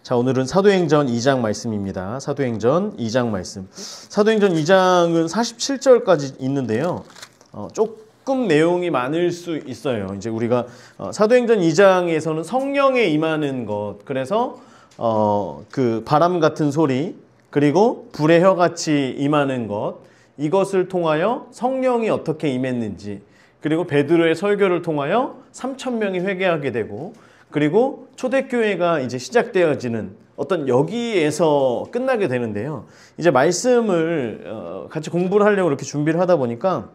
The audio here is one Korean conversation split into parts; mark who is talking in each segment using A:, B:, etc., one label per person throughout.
A: 자, 오늘은 사도행전 2장 말씀입니다. 사도행전 2장 말씀. 사도행전 2장은 47절까지 있는데요. 조금 내용이 많을 수 있어요. 이제 우리가 사도행전 2장에서는 성령에 임하는 것, 그래서 그 바람 같은 소리, 그리고 불의 혀같이 임하는 것, 이것을 통하여 성령이 어떻게 임했는지, 그리고 베드로의 설교를 통하여 3,000명이 회개하게 되고, 그리고 초대교회가 이제 시작되어지는 어떤 여기에서 끝나게 되는데요. 이제 말씀을 같이 공부를 하려고 이렇게 준비를 하다 보니까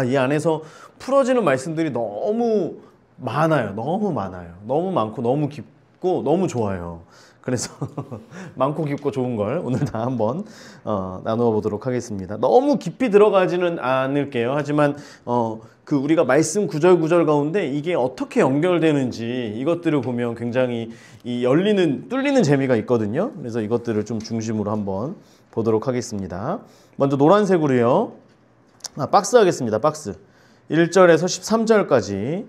A: 이 안에서 풀어지는 말씀들이 너무 많아요. 너무 많아요. 너무 많고 너무 깊고 너무 좋아요. 그래서 많고 깊고 좋은 걸 오늘 다 한번 나누어 보도록 하겠습니다. 너무 깊이 들어가지는 않을게요. 하지만 그 우리가 말씀 구절 구절 가운데 이게 어떻게 연결되는지 이것들을 보면 굉장히 뚫리는 재미가 있거든요. 그래서 이것들을 좀 중심으로 한번 보도록 하겠습니다. 먼저 노란색으로요. 박스 하겠습니다. 박스. 1절에서 13절까지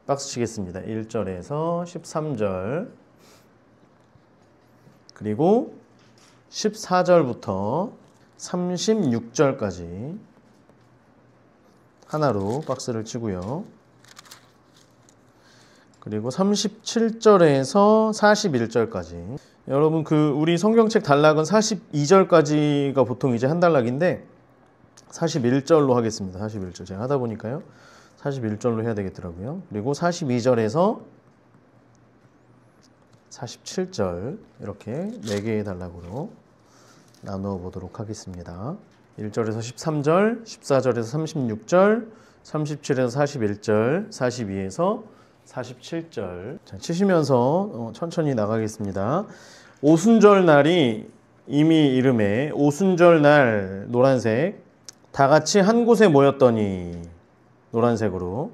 A: 박스 치겠습니다. 1절에서 13절. 그리고 14절부터 36절까지 하나로 박스를 치고요. 그리고 37절에서 41절까지. 여러분 우리 성경책 단락은 42절까지가 보통 이제 한 단락인데 41절로 하겠습니다. 41절. 제가 하다 보니까요. 41절로 해야 되겠더라고요. 그리고 42절에서 47절 이렇게 4개의 단락으로 나누어 보도록 하겠습니다. 1절에서 13절, 14절에서 36절, 37에서 41절, 42에서 47절. 자, 치시면서 천천히 나가겠습니다. 오순절 날이 이미 이름에 오순절 날 노란색, 다 같이 한 곳에 모였더니 노란색으로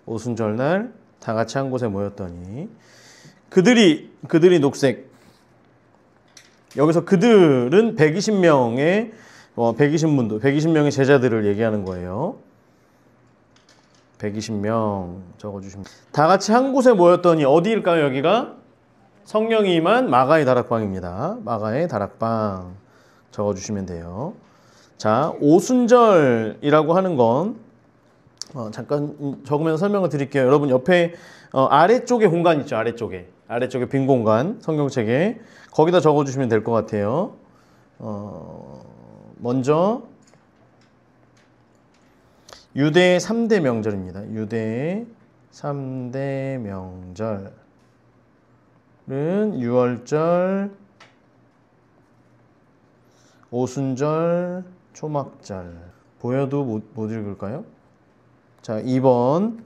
A: 오순절 날 다 같이 한 곳에 모였더니 그들이 녹색. 여기서 그들은 120명의 120명의 제자들을 얘기하는 거예요. 120명 적어주시면. 다 같이 한 곳에 모였더니 어디일까요? 여기가 성령이 임한 마가의 다락방입니다. 마가의 다락방 적어주시면 돼요. 자, 오순절이라고 하는 건 잠깐 적으면서 설명을 드릴게요. 여러분 옆에 아래쪽에 공간 있죠. 아래쪽에 빈 공간 성경책에 거기다 적어주시면 될 것 같아요. 먼저 유대의 3대 명절입니다. 유대의 3대 명절은 유월절, 오순절, 초막절. 보여도 못 읽을까요? 자, 2번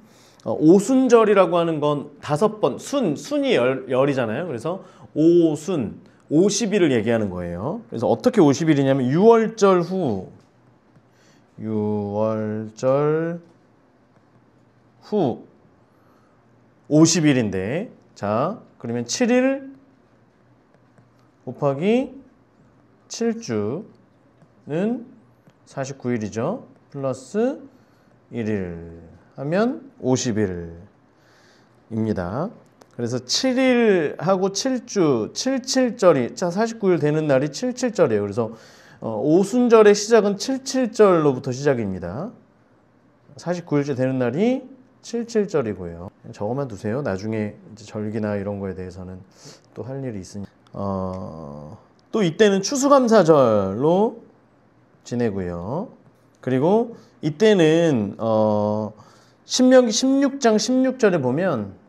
A: 오순절이라고 하는 건 5번 순이 열이잖아요. 그래서 오순 50일을 얘기하는 거예요. 그래서 어떻게 50일이냐면 유월절 후 50일인데 자, 그러면 7일 곱하기 7주는 49일이죠. 플러스 1일 하면 50일입니다. 그래서 7일하고 7주, 77절이, 자, 49일 되는 날이 77절이에요. 그래서 오순절의 시작은 77절로부터 시작입니다. 49일째 되는 날이 77절이고요. 저것만 두세요. 나중에 이제 절기나 이런 거에 대해서는 또 할 일이 있으니까. 또 이때는 추수감사절로 지내고요. 그리고 이때는 신명기 16장 16절에 보면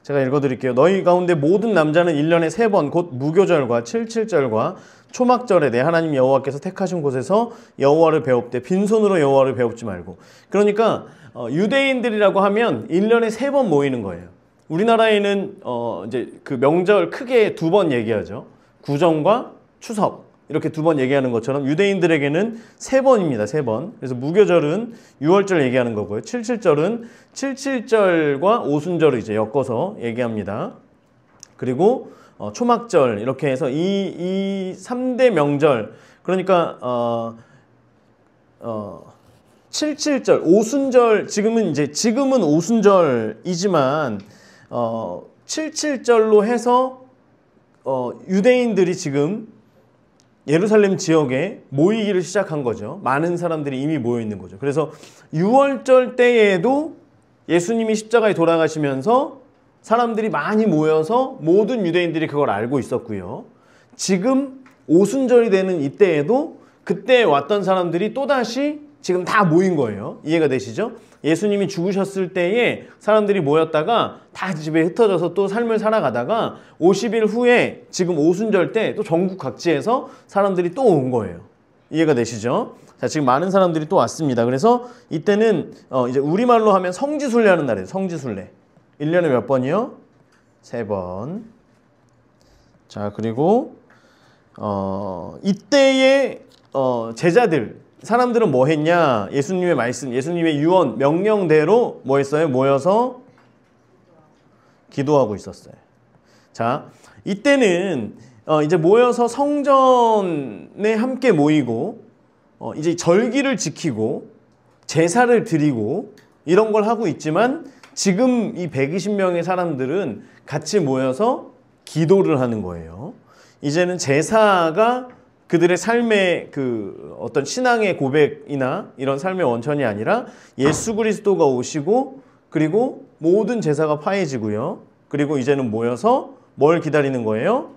A: 제가 읽어드릴게요. 너희 가운데 모든 남자는 1년에 3번 곧 무교절과 77절과 초막절에 내 하나님 여호와께서 택하신 곳에서 여호와를 배웁되 빈손으로 여호와를 배웁지 말고. 그러니까 유대인들이라고 하면 1년에 3번 모이는 거예요. 우리나라에는 이제 그 명절 크게 2번 얘기하죠. 구정과 추석 이렇게 2번 얘기하는 것처럼 유대인들에게는 3번입니다. 3번. 그래서 무교절은 6월절 얘기하는 거고요. 77절은 77절과 오순절을 이제 엮어서 얘기합니다. 그리고 초막절 이렇게 해서 이 3대 명절, 그러니까 77절 오순절, 지금은 오순절이지만 77절로 해서 유대인들이 지금 예루살렘 지역에 모이기를 시작한 거죠. 많은 사람들이 이미 모여 있는 거죠. 그래서 6월절 때에도 예수님이 십자가에 돌아가시면서 사람들이 많이 모여서 모든 유대인들이 그걸 알고 있었고요. 지금 오순절이 되는 이때에도 그때 왔던 사람들이 또다시 지금 다 모인 거예요. 이해가 되시죠? 예수님이 죽으셨을 때에 사람들이 모였다가 다 집에 흩어져서 또 삶을 살아가다가 50일 후에 지금 오순절 때 또 전국 각지에서 사람들이 또 온 거예요. 이해가 되시죠? 자, 지금 많은 사람들이 또 왔습니다. 그래서 이때는 이제 우리말로 하면 성지순례하는 날이에요. 성지순례. 1년에 몇 번이요? 3번. 자, 그리고 이때의 제자들, 사람들은 뭐 했냐? 예수님의 말씀, 예수님의 유언, 명령대로 뭐 했어요? 모여서 기도하고 있었어요. 자, 이때는 이제 모여서 성전에 함께 모이고 이제 절기를 지키고 제사를 드리고 이런 걸 하고 있지만 지금 이 120명의 사람들은 같이 모여서 기도를 하는 거예요. 이제는 제사가 그들의 삶의 그 어떤 신앙의 고백이나 이런 삶의 원천이 아니라 예수 그리스도가 오시고 그리고 모든 제사가 파해지고요. 그리고 이제는 모여서 뭘 기다리는 거예요?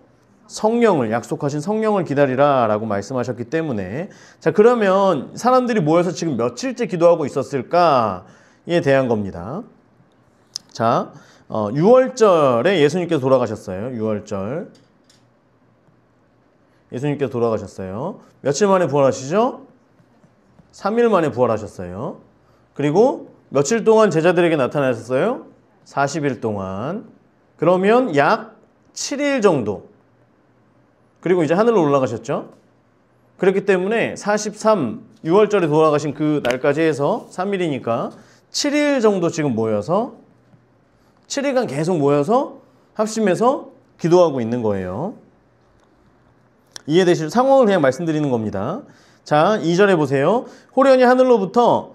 A: 성령을, 약속하신 성령을 기다리라 라고 말씀하셨기 때문에 자, 그러면 사람들이 모여서 지금 며칠째 기도하고 있었을까에 대한 겁니다. 자, 6월절에 예수님께서 돌아가셨어요. 6월절. 예수님께서 돌아가셨어요. 며칠 만에 부활하시죠? 3일 만에 부활하셨어요. 그리고 며칠 동안 제자들에게 나타나셨어요? 40일 동안. 그러면 약 7일 정도. 그리고 이제 하늘로 올라가셨죠? 그렇기 때문에 6월절에 돌아가신 그 날까지 해서 3일이니까 7일 정도 지금 모여서 7일간 계속 모여서 합심해서 기도하고 있는 거예요. 이해되실 상황을 그냥 말씀드리는 겁니다. 자, 2절에 보세요. 호련히 하늘로부터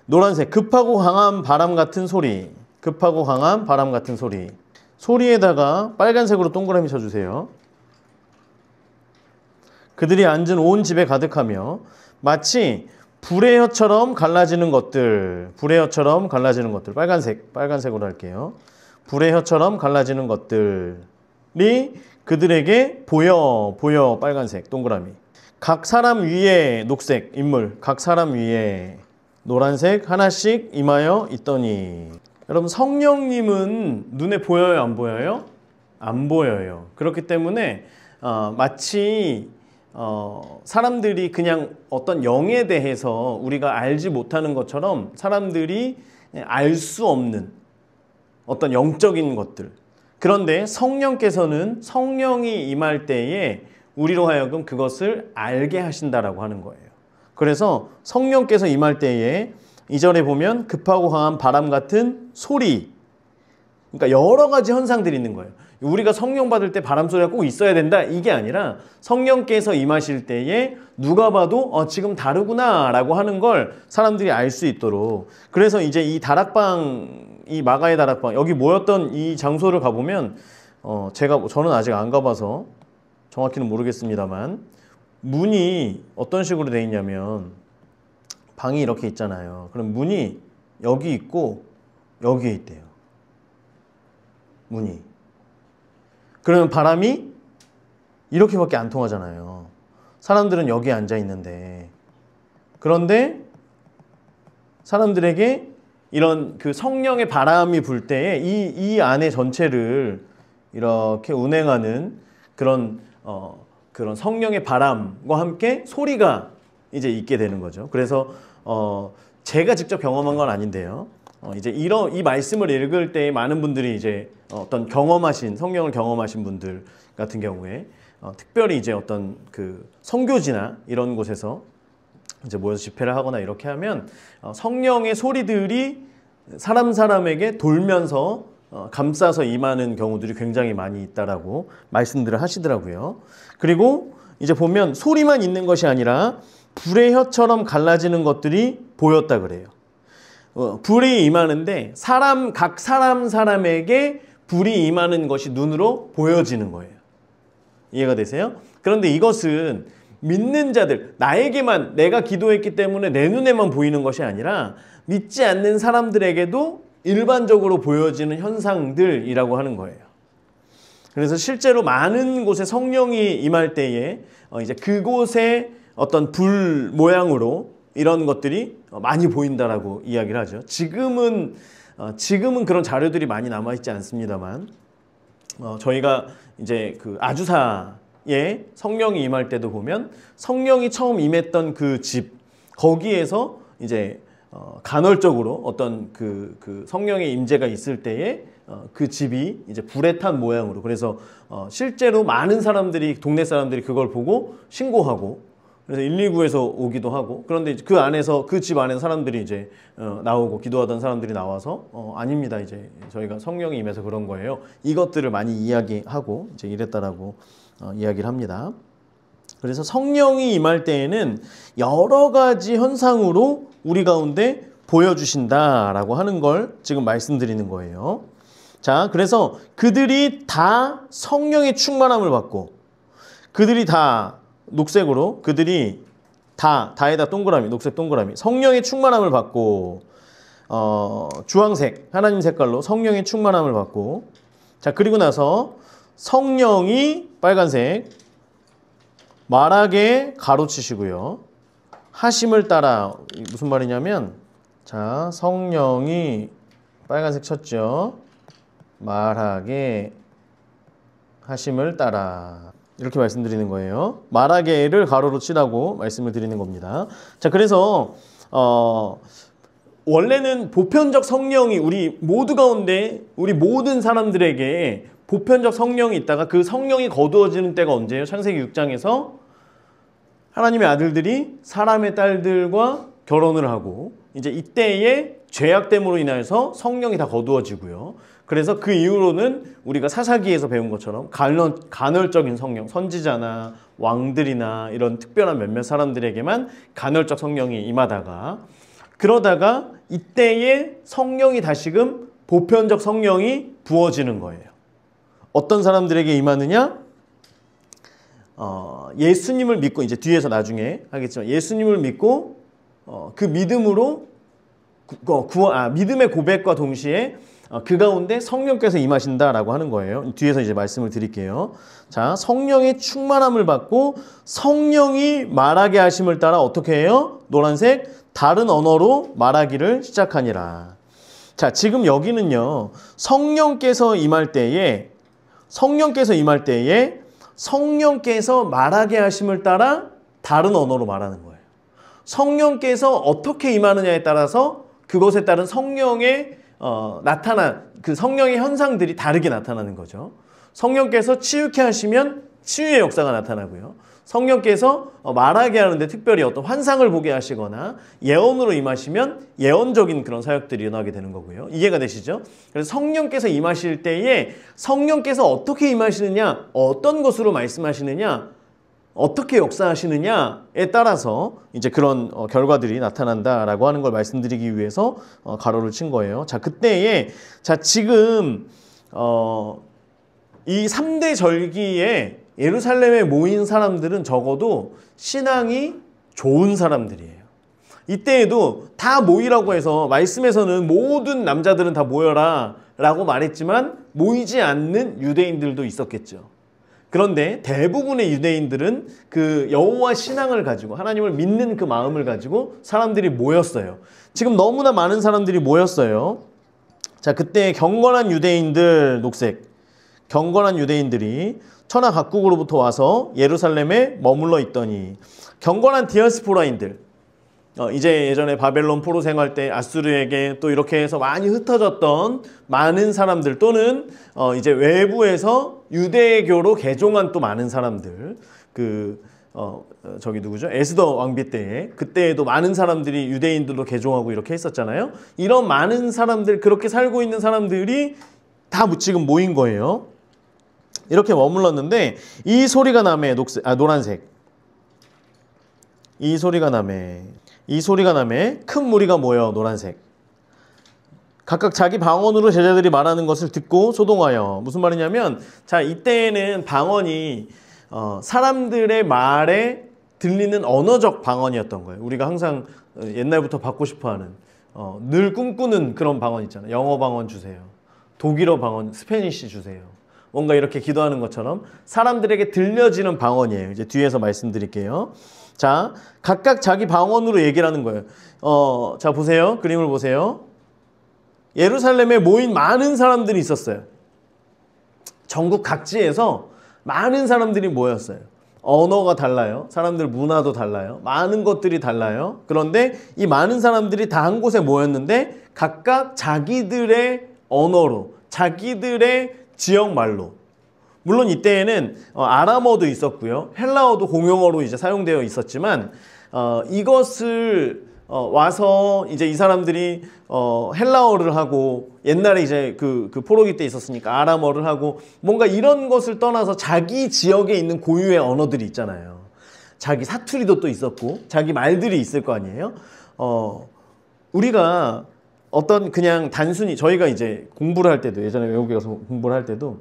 A: 노란색 급하고 강한 바람 같은 소리, 급하고 강한 바람 같은 소리, 소리에다가 빨간색으로 동그라미 쳐주세요. 그들이 앉은 온 집에 가득하며 마치 불의 혀처럼 갈라지는 것들, 불의 혀처럼 갈라지는 것들, 빨간색으로 할게요. 불의 혀처럼 갈라지는 것들이 그들에게 보여, 빨간색, 동그라미. 각 사람 위에 녹색, 인물, 각 사람 위에 노란색 하나씩 임하여 있더니. 여러분, 성령님은 눈에 보여요, 안 보여요? 안 보여요. 그렇기 때문에 마치 사람들이 그냥 어떤 영에 대해서 우리가 알지 못하는 것처럼 사람들이 알 수 없는 어떤 영적인 것들. 그런데 성령께서는 성령이 임할 때에 우리로 하여금 그것을 알게 하신다라고 하는 거예요. 그래서 성령께서 임할 때에 2절에 보면 급하고 강한 바람 같은 소리, 그러니까 여러 가지 현상들이 있는 거예요. 우리가 성령 받을 때 바람 소리가 꼭 있어야 된다 이게 아니라 성령께서 임하실 때에 누가 봐도 지금 다르구나 라고 하는 걸 사람들이 알 수 있도록. 그래서 이제 이 다락방, 이 마가의 다락방, 여기 모였던 이 장소를 가보면 저는 아직 안 가봐서 정확히는 모르겠습니다만 문이 어떤 식으로 돼 있냐면 방이 이렇게 있잖아요. 그럼 문이 여기 있고 여기에 있대요. 문이. 그러면 바람이 이렇게밖에 안 통하잖아요. 사람들은 여기에 앉아 있는데. 그런데 사람들에게 이런 그 성령의 바람이 불 때에 이 안에 전체를 이렇게 운행하는 그런 성령의 바람과 함께 소리가 이제 있게 되는 거죠. 그래서 제가 직접 경험한 건 아닌데요. 이제 이 말씀을 읽을 때 많은 분들이 이제 어떤 성령을 경험하신 분들 같은 경우에 특별히 이제 어떤 그 선교지나 이런 곳에서 이제 모여서 집회를 하거나 이렇게 하면 성령의 소리들이 사람에게 돌면서 감싸서 임하는 경우들이 굉장히 많이 있다라고 말씀들을 하시더라고요. 그리고 이제 보면 소리만 있는 것이 아니라 불의 혀처럼 갈라지는 것들이 보였다 그래요. 불이 임하는데 각 사람에게 불이 임하는 것이 눈으로 보여지는 거예요. 이해가 되세요? 그런데 이것은 믿는 자들, 나에게만 내가 기도했기 때문에 내 눈에만 보이는 것이 아니라 믿지 않는 사람들에게도 일반적으로 보여지는 현상들이라고 하는 거예요. 그래서 실제로 많은 곳에 성령이 임할 때에 이제 그곳에 어떤 불 모양으로 이런 것들이 많이 보인다라고 이야기를 하죠. 지금은 그런 자료들이 많이 남아 있지 않습니다만 저희가 이제 그 아주사에 성령이 임할 때도 보면 성령이 처음 임했던 그 집 거기에서 이제 간헐적으로 어떤 그 성령의 임재가 있을 때에 그 집이 이제 불에 탄 모양으로, 그래서 실제로 많은 사람들이, 동네 사람들이 그걸 보고 신고하고, 그래서 119에서 오기도 하고, 그런데 그 안에서, 그 집 안에서 사람들이 이제 나오고, 기도하던 사람들이 나와서 아닙니다, 이제 저희가 성령이 임해서 그런 거예요, 이것들을 많이 이야기하고 이제 이랬다라고 이야기를 합니다. 그래서 성령이 임할 때에는 여러 가지 현상으로 우리 가운데 보여주신다라고 하는 걸 지금 말씀드리는 거예요. 자, 그래서 그들이 다 성령의 충만함을 받고, 그들이 다 녹색으로, 그들이 다에다 동그라미, 녹색 동그라미, 성령의 충만함을 받고, 주황색, 하나님 색깔로 성령의 충만함을 받고, 자, 그리고 나서 성령이 빨간색, 말하게 가로치시고요. 하심을 따라, 무슨 말이냐면, 자, 성령이 빨간색 쳤죠. 말하게 하심을 따라, 이렇게 말씀드리는 거예요. 말하게를 가로로 치라고 말씀을 드리는 겁니다. 자, 그래서 원래는 보편적 성령이 우리 모두 가운데, 우리 모든 사람들에게 보편적 성령이 있다가 그 성령이 거두어지는 때가 언제예요? 창세기 6장에서 하나님의 아들들이 사람의 딸들과 결혼을 하고, 이제 이때에 죄악됨으로 인해서 성령이 다 거두어지고요. 그래서 그 이후로는 우리가 사사기에서 배운 것처럼 간헐적인 성령, 선지자나 왕들이나 이런 특별한 몇몇 사람들에게만 간헐적 성령이 임하다가, 그러다가 이때에 성령이 다시금 보편적 성령이 부어지는 거예요. 어떤 사람들에게 임하느냐? 예수님을 믿고, 이제 뒤에서 나중에 하겠지만, 예수님을 믿고 그 믿음으로 믿음의 고백과 동시에 그 가운데 성령께서 임하신다라고 하는 거예요. 뒤에서 이제 말씀을 드릴게요. 자, 성령의 충만함을 받고 성령이 말하게 하심을 따라 어떻게 해요? 노란색, 다른 언어로 말하기를 시작하니라. 자, 지금 여기는요, 성령께서 임할 때에 성령께서 말하게 하심을 따라 다른 언어로 말하는 거예요. 성령께서 어떻게 임하느냐에 따라서 그것에 따른 성령의 그 성령의 현상들이 다르게 나타나는 거죠. 성령께서 치유케 하시면 치유의 역사가 나타나고요. 성령께서 말하게 하는데 특별히 어떤 환상을 보게 하시거나 예언으로 임하시면 예언적인 그런 사역들이 일어나게 되는 거고요. 이해가 되시죠? 그래서 성령께서 임하실 때에 성령께서 어떻게 임하시느냐, 어떤 것으로 말씀하시느냐, 어떻게 역사하시느냐에 따라서 이제 그런 결과들이 나타난다라고 하는 걸 말씀드리기 위해서 가로를 친 거예요. 자, 그때에 지금 이 3대 절기에 예루살렘에 모인 사람들은 적어도 신앙이 좋은 사람들이에요. 이때에도 다 모이라고 해서 말씀에서는 모든 남자들은 다 모여라 라고 말했지만 모이지 않는 유대인들도 있었겠죠. 그런데 대부분의 유대인들은 그 여호와 신앙을 가지고 하나님을 믿는 그 마음을 가지고 사람들이 모였어요. 지금 너무나 많은 사람들이 모였어요. 자, 그때 경건한 유대인들, 녹색, 경건한 유대인들이 천하 각국으로부터 와서 예루살렘에 머물러 있더니, 경건한 디아스포라인들, 이제 예전에 바벨론 포로 생활 때 아수르에게 또 이렇게 해서 많이 흩어졌던 많은 사람들, 또는 이제 외부에서 유대교로 개종한 또 많은 사람들, 저기 누구죠? 에스더 왕비 때에, 그때에도 많은 사람들이 유대인들로 개종하고 이렇게 했었잖아요. 이런 많은 사람들, 그렇게 살고 있는 사람들이 다 지금 모인 거예요. 이렇게 머물렀는데 이 소리가 나매, 노란색, 이 소리가 나매 큰 무리가 모여, 노란색, 각각 자기 방언으로 제자들이 말하는 것을 듣고 소동하여. 무슨 말이냐면, 자, 이때는 방언이 사람들의 말에 들리는 언어적 방언이었던 거예요. 우리가 항상 옛날부터 받고 싶어하는 늘 꿈꾸는 그런 방언 있잖아요. 영어 방언 주세요. 독일어 방언, 스페니쉬 주세요. 뭔가 이렇게 기도하는 것처럼 사람들에게 들려지는 방언이에요. 이제 뒤에서 말씀드릴게요. 자, 각각 자기 방언으로 얘기를 하는 거예요. 자, 보세요. 그림을 보세요. 예루살렘에 모인 많은 사람들이 있었어요. 전국 각지에서 많은 사람들이 모였어요. 언어가 달라요. 사람들 문화도 달라요. 많은 것들이 달라요. 그런데 이 많은 사람들이 다 한 곳에 모였는데 각각 자기들의 언어로, 자기들의 지역말로. 물론 이때에는 아람어도 있었고요. 헬라어도 공용어로 이제 사용되어 있었지만 이것을 와서 이제 이 사람들이 헬라어를 하고 옛날에 이제 그 포로기 때 있었으니까 아람어를 하고 뭔가 이런 것을 떠나서 자기 지역에 있는 고유의 언어들이 있잖아요. 자기 사투리도 또 있었고 자기 말들이 있을 거 아니에요. 우리가 어떤 그냥 단순히 저희가 이제 공부를 할 때도 예전에 외국에 가서 공부를 할 때도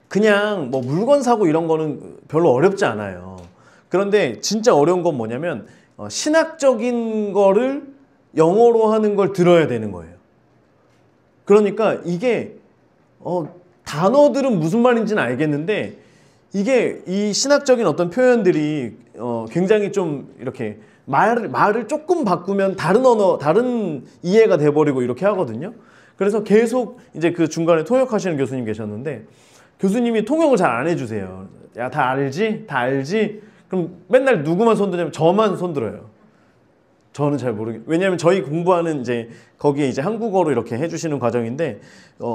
A: 그냥 뭐 물건 사고 이런 거는 별로 어렵지 않아요. 그런데 진짜 어려운 건 뭐냐면 신학적인 거를 영어로 하는 걸 들어야 되는 거예요. 그러니까 이게 단어들은 무슨 말인지는 알겠는데 이게 이 신학적인 어떤 표현들이 굉장히 좀 이렇게 말을 조금 바꾸면 다른 언어, 다른 이해가 돼버리고 이렇게 하거든요. 그래서 계속 이제 그 중간에 통역하시는 교수님 계셨는데 교수님이 통역을 잘 안 해주세요. 야, 다 알지? 다 알지? 그럼 맨날 누구만 손드냐면 저만 손들어요. 저는 잘 왜냐하면 저희 공부하는 이제 거기에 이제 한국어로 이렇게 해주시는 과정인데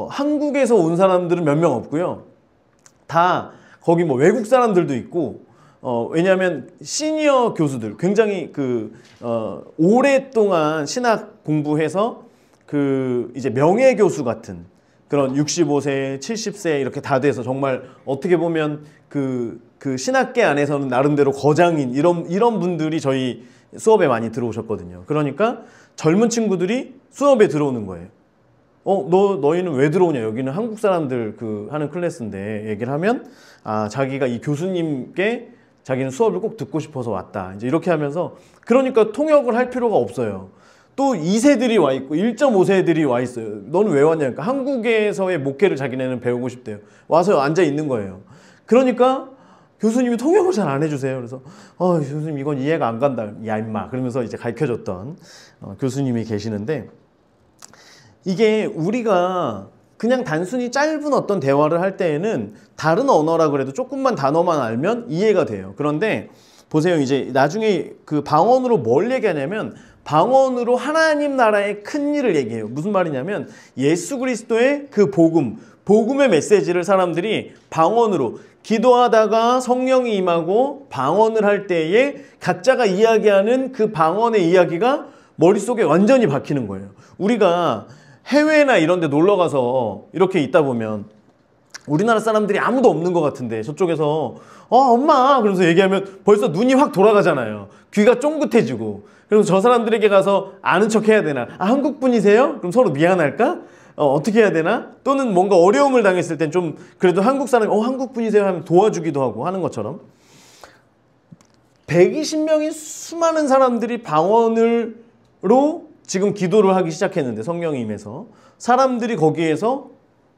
A: 한국에서 온 사람들은 몇 명 없고요. 다 거기 뭐 외국 사람들도 있고 왜냐하면 시니어 교수들 굉장히 오랫동안 신학 공부해서 이제 명예 교수 같은 그런 65세, 70세 이렇게 다 돼서 정말 어떻게 보면 그 신학계 안에서는 나름대로 거장인 이런 분들이 저희 수업에 많이 들어오셨거든요. 그러니까 젊은 친구들이 수업에 들어오는 거예요. 너희는 왜 들어오냐? 여기는 한국 사람들 하는 클래스인데 얘기를 하면 자기가 이 교수님께 자기는 수업을 꼭 듣고 싶어서 왔다. 이제 이렇게 하면서 그러니까 통역을 할 필요가 없어요. 또 2세들이 와 있고 1.5세들이 와 있어요. 너는 왜 왔냐? 그러니까 한국에서의 목회를 자기네는 배우고 싶대요. 와서 앉아 있는 거예요. 그러니까 교수님이 통역을 잘 안 해주세요. 그래서 교수님 이건 이해가 안 간다. 야 임마. 그러면서 이제 가르쳐줬던 교수님이 계시는데 이게 우리가 그냥 단순히 짧은 어떤 대화를 할 때에는 다른 언어라 그래도 조금만 단어만 알면 이해가 돼요. 그런데 보세요. 이제 나중에 그 방언으로 뭘 얘기하냐면 방언으로 하나님 나라의 큰 일을 얘기해요. 무슨 말이냐면 예수 그리스도의 그 복음의 메시지를 사람들이 방언으로 기도하다가 성령이 임하고 방언을 할 때에 각자가 이야기하는 그 방언의 이야기가 머릿속에 완전히 박히는 거예요. 우리가 해외나 이런 데 놀러 가서 이렇게 있다 보면 우리나라 사람들이 아무도 없는 것 같은데 저쪽에서 엄마 그러면서 얘기하면 벌써 눈이 확 돌아가잖아요. 귀가 쫑긋해지고. 그래서 저 사람들에게 가서 아는 척 해야 되나? 한국 분이세요? 그럼 서로 미안할까? 어떻게 해야 되나? 또는 뭔가 어려움을 당했을 땐 좀 그래도 한국 사람이 한국 분이세요? 하면 도와주기도 하고 하는 것처럼 120명의 수많은 사람들이 방언으로 지금 기도를 하기 시작했는데 성령이 임해서 사람들이 거기에서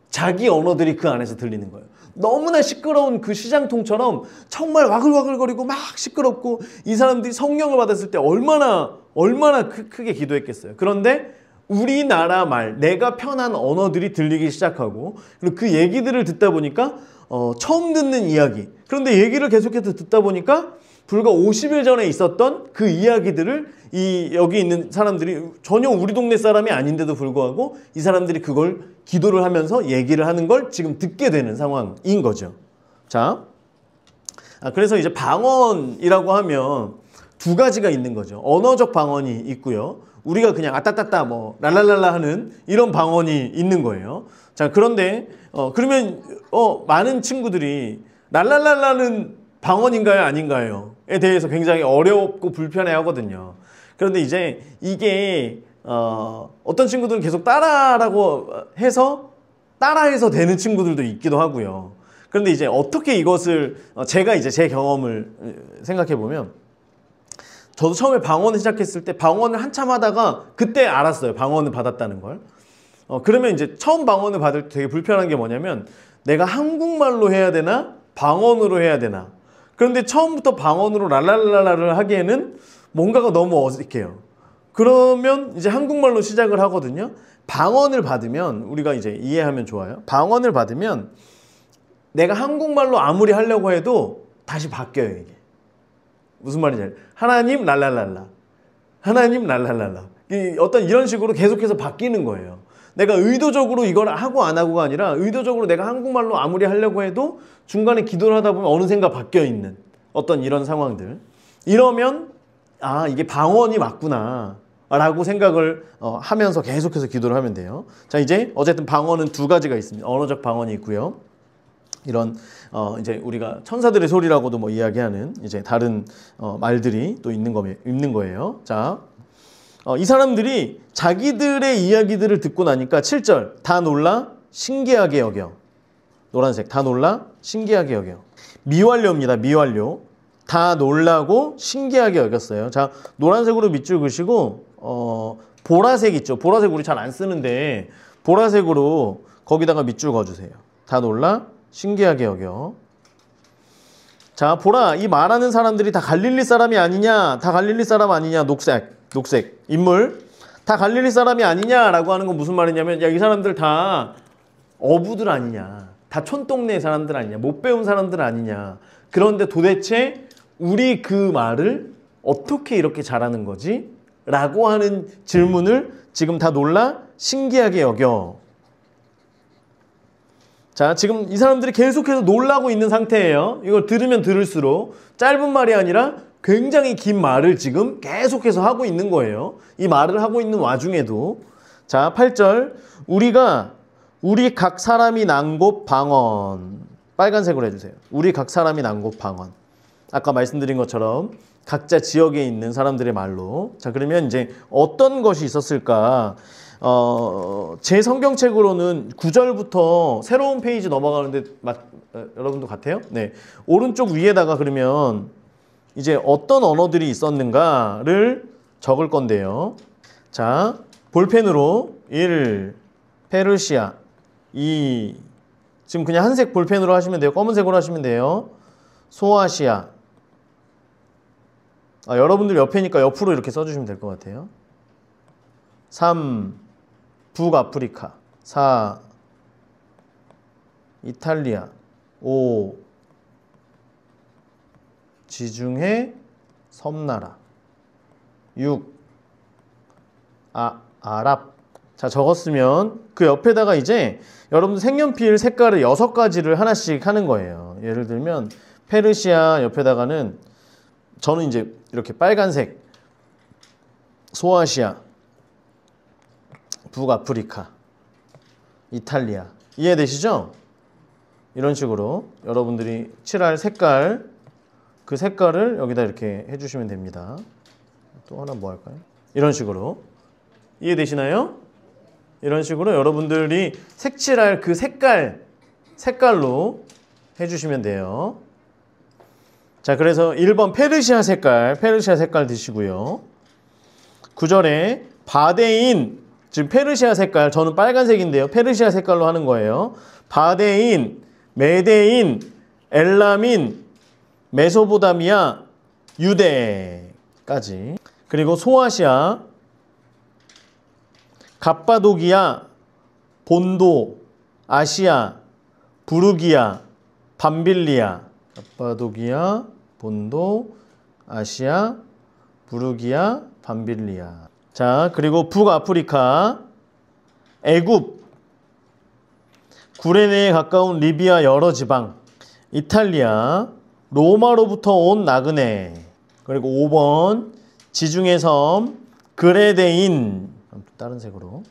A: 자기 언어들이 그 안에서 들리는 거예요. 너무나 시끄러운 그 시장통처럼 정말 와글와글거리고 막 시끄럽고 이 사람들이 성령을 받았을 때 얼마나 크게 기도했겠어요. 그런데 우리나라 말, 내가 편한 언어들이 들리기 시작하고 그리고 그 얘기들을 듣다 보니까 처음 듣는 이야기. 그런데 얘기를 계속해서 듣다 보니까 불과 50일 전에 있었던 그 이야기들을 여기 있는 사람들이 전혀 우리 동네 사람이 아닌데도 불구하고 이 사람들이 그걸 기도를 하면서 얘기를 하는 걸 지금 듣게 되는 상황인 거죠. 자, 그래서 이제 방언이라고 하면 두 가지가 있는 거죠. 언어적 방언이 있고요. 우리가 그냥 아따따따 뭐 랄랄랄라 하는 이런 방언이 있는 거예요. 자, 그런데 그러면 많은 친구들이 랄랄랄라는 방언인가요? 아닌가요? 에 대해서 굉장히 어렵고 불편해 하거든요. 그런데 이제 이게 어떤 친구들은 계속 따라라고 해서 따라해서 되는 친구들도 있기도 하고요. 그런데 이제 어떻게 이것을 제가 이제 제 경험을 생각해 보면 저도 처음에 방언을 시작했을 때 방언을 한참 하다가 그때 알았어요. 방언을 받았다는 걸. 그러면 이제 처음 방언을 받을 때 되게 불편한 게 뭐냐면 내가 한국말로 해야 되나 방언으로 해야 되나. 그런데 처음부터 방언으로 랄랄랄라를 하기에는 뭔가가 너무 어색해요. 그러면 이제 한국말로 시작을 하거든요. 방언을 받으면 우리가 이제 이해하면 좋아요. 방언을 받으면 내가 한국말로 아무리 하려고 해도 다시 바뀌어요, 이게. 무슨 말인지 알죠? 하나님 랄랄랄라. 하나님 랄랄랄라. 어떤 이런 식으로 계속해서 바뀌는 거예요. 내가 의도적으로 이걸 하고 안 하고가 아니라 의도적으로 내가 한국말로 아무리 하려고 해도 중간에 기도를 하다 보면 어느샌가 바뀌어 있는 어떤 이런 상황들. 이러면 아, 이게 방언이 맞구나 라고 생각을 하면서 계속해서 기도를 하면 돼요. 자, 이제 어쨌든 방언은 두 가지가 있습니다. 언어적 방언이 있고요. 이런 이제 우리가 천사들의 소리라고도 뭐 이야기하는 이제 다른 말들이 또 있는 거예요. 자, 이 사람들이 자기들의 이야기들을 듣고 나니까 7절 다 놀라 신기하게 여겨. 노란색 다 놀라 신기하게 여겨. 미완료입니다. 미완료. 다 놀라고 신기하게 여겼어요. 자, 노란색으로 밑줄 그시고 보라색 있죠. 보라색 우리 잘 안 쓰는데 보라색으로 거기다가 밑줄 그어주세요. 다 놀라 신기하게 여겨. 자, 보라. 이 말하는 사람들이 다 갈릴리 사람이 아니냐? 다 갈릴리 사람 아니냐? 녹색 인물. 다 갈릴리 사람이 아니냐라고 하는 건 무슨 말이냐면 야, 이 사람들 다 어부들 아니냐? 다 촌동네 사람들 아니냐? 못 배운 사람들 아니냐? 그런데 도대체 우리 그 말을 어떻게 이렇게 잘하는 거지? 라고 하는 질문을 지금 다 놀라 신기하게 여겨. 자, 지금 이 사람들이 계속해서 놀라고 있는 상태예요. 이걸 들으면 들을수록 짧은 말이 아니라 굉장히 긴 말을 지금 계속해서 하고 있는 거예요. 이 말을 하고 있는 와중에도. 자, 8절 우리 각 사람이 난 곳 방언. 빨간색으로 해주세요. 우리 각 사람이 난 곳 방언. 아까 말씀드린 것처럼 각자 지역에 있는 사람들의 말로. 자, 그러면 이제 어떤 것이 있었을까? 제 성경책으로는 9절부터 새로운 페이지 넘어가는데 여러분도 같아요? 네. 오른쪽 위에다가 그러면 이제 어떤 언어들이 있었는가를 적을 건데요. 자, 볼펜으로 1, 페르시아 2, 지금 그냥 한색 볼펜으로 하시면 돼요. 검은색으로 하시면 돼요. 소아시아. 여러분들 옆에니까 옆으로 이렇게 써주시면 될 것 같아요. 3, 북아프리카. 4, 이탈리아. 5, 지중해 섬나라. 6, 아랍. 자, 적었으면 그 옆에다가 이제 여러분들 색연필 색깔을 6가지를 하나씩 하는 거예요. 예를 들면 페르시아 옆에다가는 저는 이제 이렇게 빨간색 소아시아, 북아프리카, 이탈리아. 이해되시죠? 이런 식으로 여러분들이 칠할 색깔, 그 색깔을 여기다 이렇게 해주시면 됩니다. 또 하나 뭐 할까요? 이런 식으로. 이해되시나요? 이런 식으로 여러분들이 색칠할 그 색깔로 해주시면 돼요. 자, 그래서 1번 페르시아 색깔 드시고요. 9절에 바데인, 지금 페르시아 색깔, 저는 빨간색인데요. 페르시아 색깔로 하는 거예요. 바데인, 메데인, 엘라민, 메소포타미아, 유대까지. 그리고 소아시아, 갑바도기아, 본도, 아시아, 부르기아, 밤빌리아. 갑바도기아, 본도, 아시아, 부르기아, 밤빌리아. 자, 그리고 북아프리카, 애굽, 구레네에 가까운 리비아 여러 지방, 이탈리아, 로마로부터 온 나그네. 그리고 5번 지중해 섬 그레데인. 다른 색으로.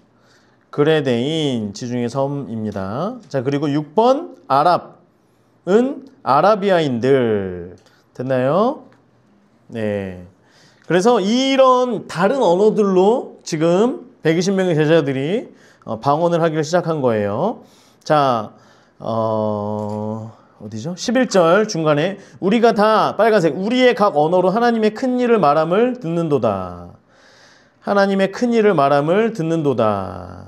A: 그레데인 지중해 섬입니다. 자, 그리고 6번 아랍은 아라비아인들. 됐나요? 네. 그래서 이런 다른 언어들로 지금 120명의 제자들이 방언을 하기를 시작한 거예요. 자, 어디죠? 11절 중간에 우리가 다 빨간색 우리의 각 언어로 하나님의 큰 일을 말함을 듣는도다. 하나님의 큰 일을 말함을 듣는도다.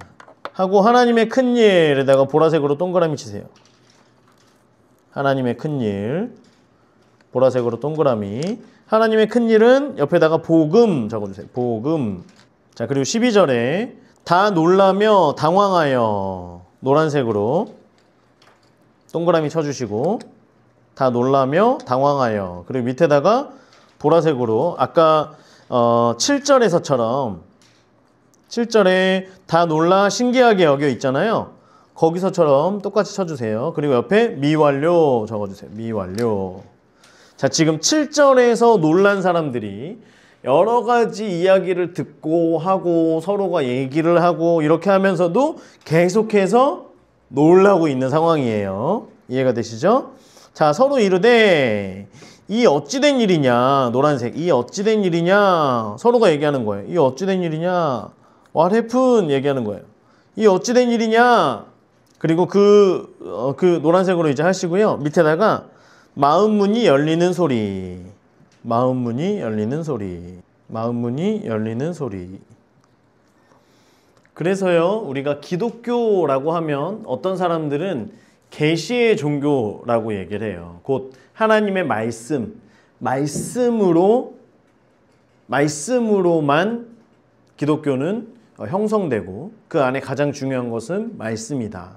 A: 하고 하나님의 큰 일에다가 보라색으로 동그라미 치세요. 하나님의 큰 일. 보라색으로 동그라미. 하나님의 큰 일은 옆에다가 복음 적어주세요. 복음. 자, 그리고 12절에 다 놀라며 당황하여 노란색으로 동그라미 쳐주시고 다 놀라며 당황하여 그리고 밑에다가 보라색으로 아까 7절에서처럼 7절에 다 놀라 신기하게 여겨 있잖아요. 거기서처럼 똑같이 쳐주세요. 그리고 옆에 미완료 적어주세요. 미완료. 자, 지금 7절에서 놀란 사람들이 여러 가지 이야기를 듣고 하고 서로가 얘기를 하고 이렇게 하면서도 계속해서 놀라고 있는 상황이에요. 이해가 되시죠? 자, 서로 이르되 이 어찌된 일이냐. 노란색. 이 어찌된 일이냐. 서로가 얘기하는 거예요. 이 어찌된 일이냐. What happened? 얘기하는 거예요. 이 어찌된 일이냐. 그리고 그 노란색으로 이제 하시고요. 밑에다가 마음문이 열리는 소리. 마음문이 열리는 소리. 마음문이 열리는 소리. 그래서요, 우리가 기독교라고 하면 어떤 사람들은 계시의 종교라고 얘기를 해요. 곧 하나님의 말씀으로만 기독교는 형성되고 그 안에 가장 중요한 것은 말씀이다.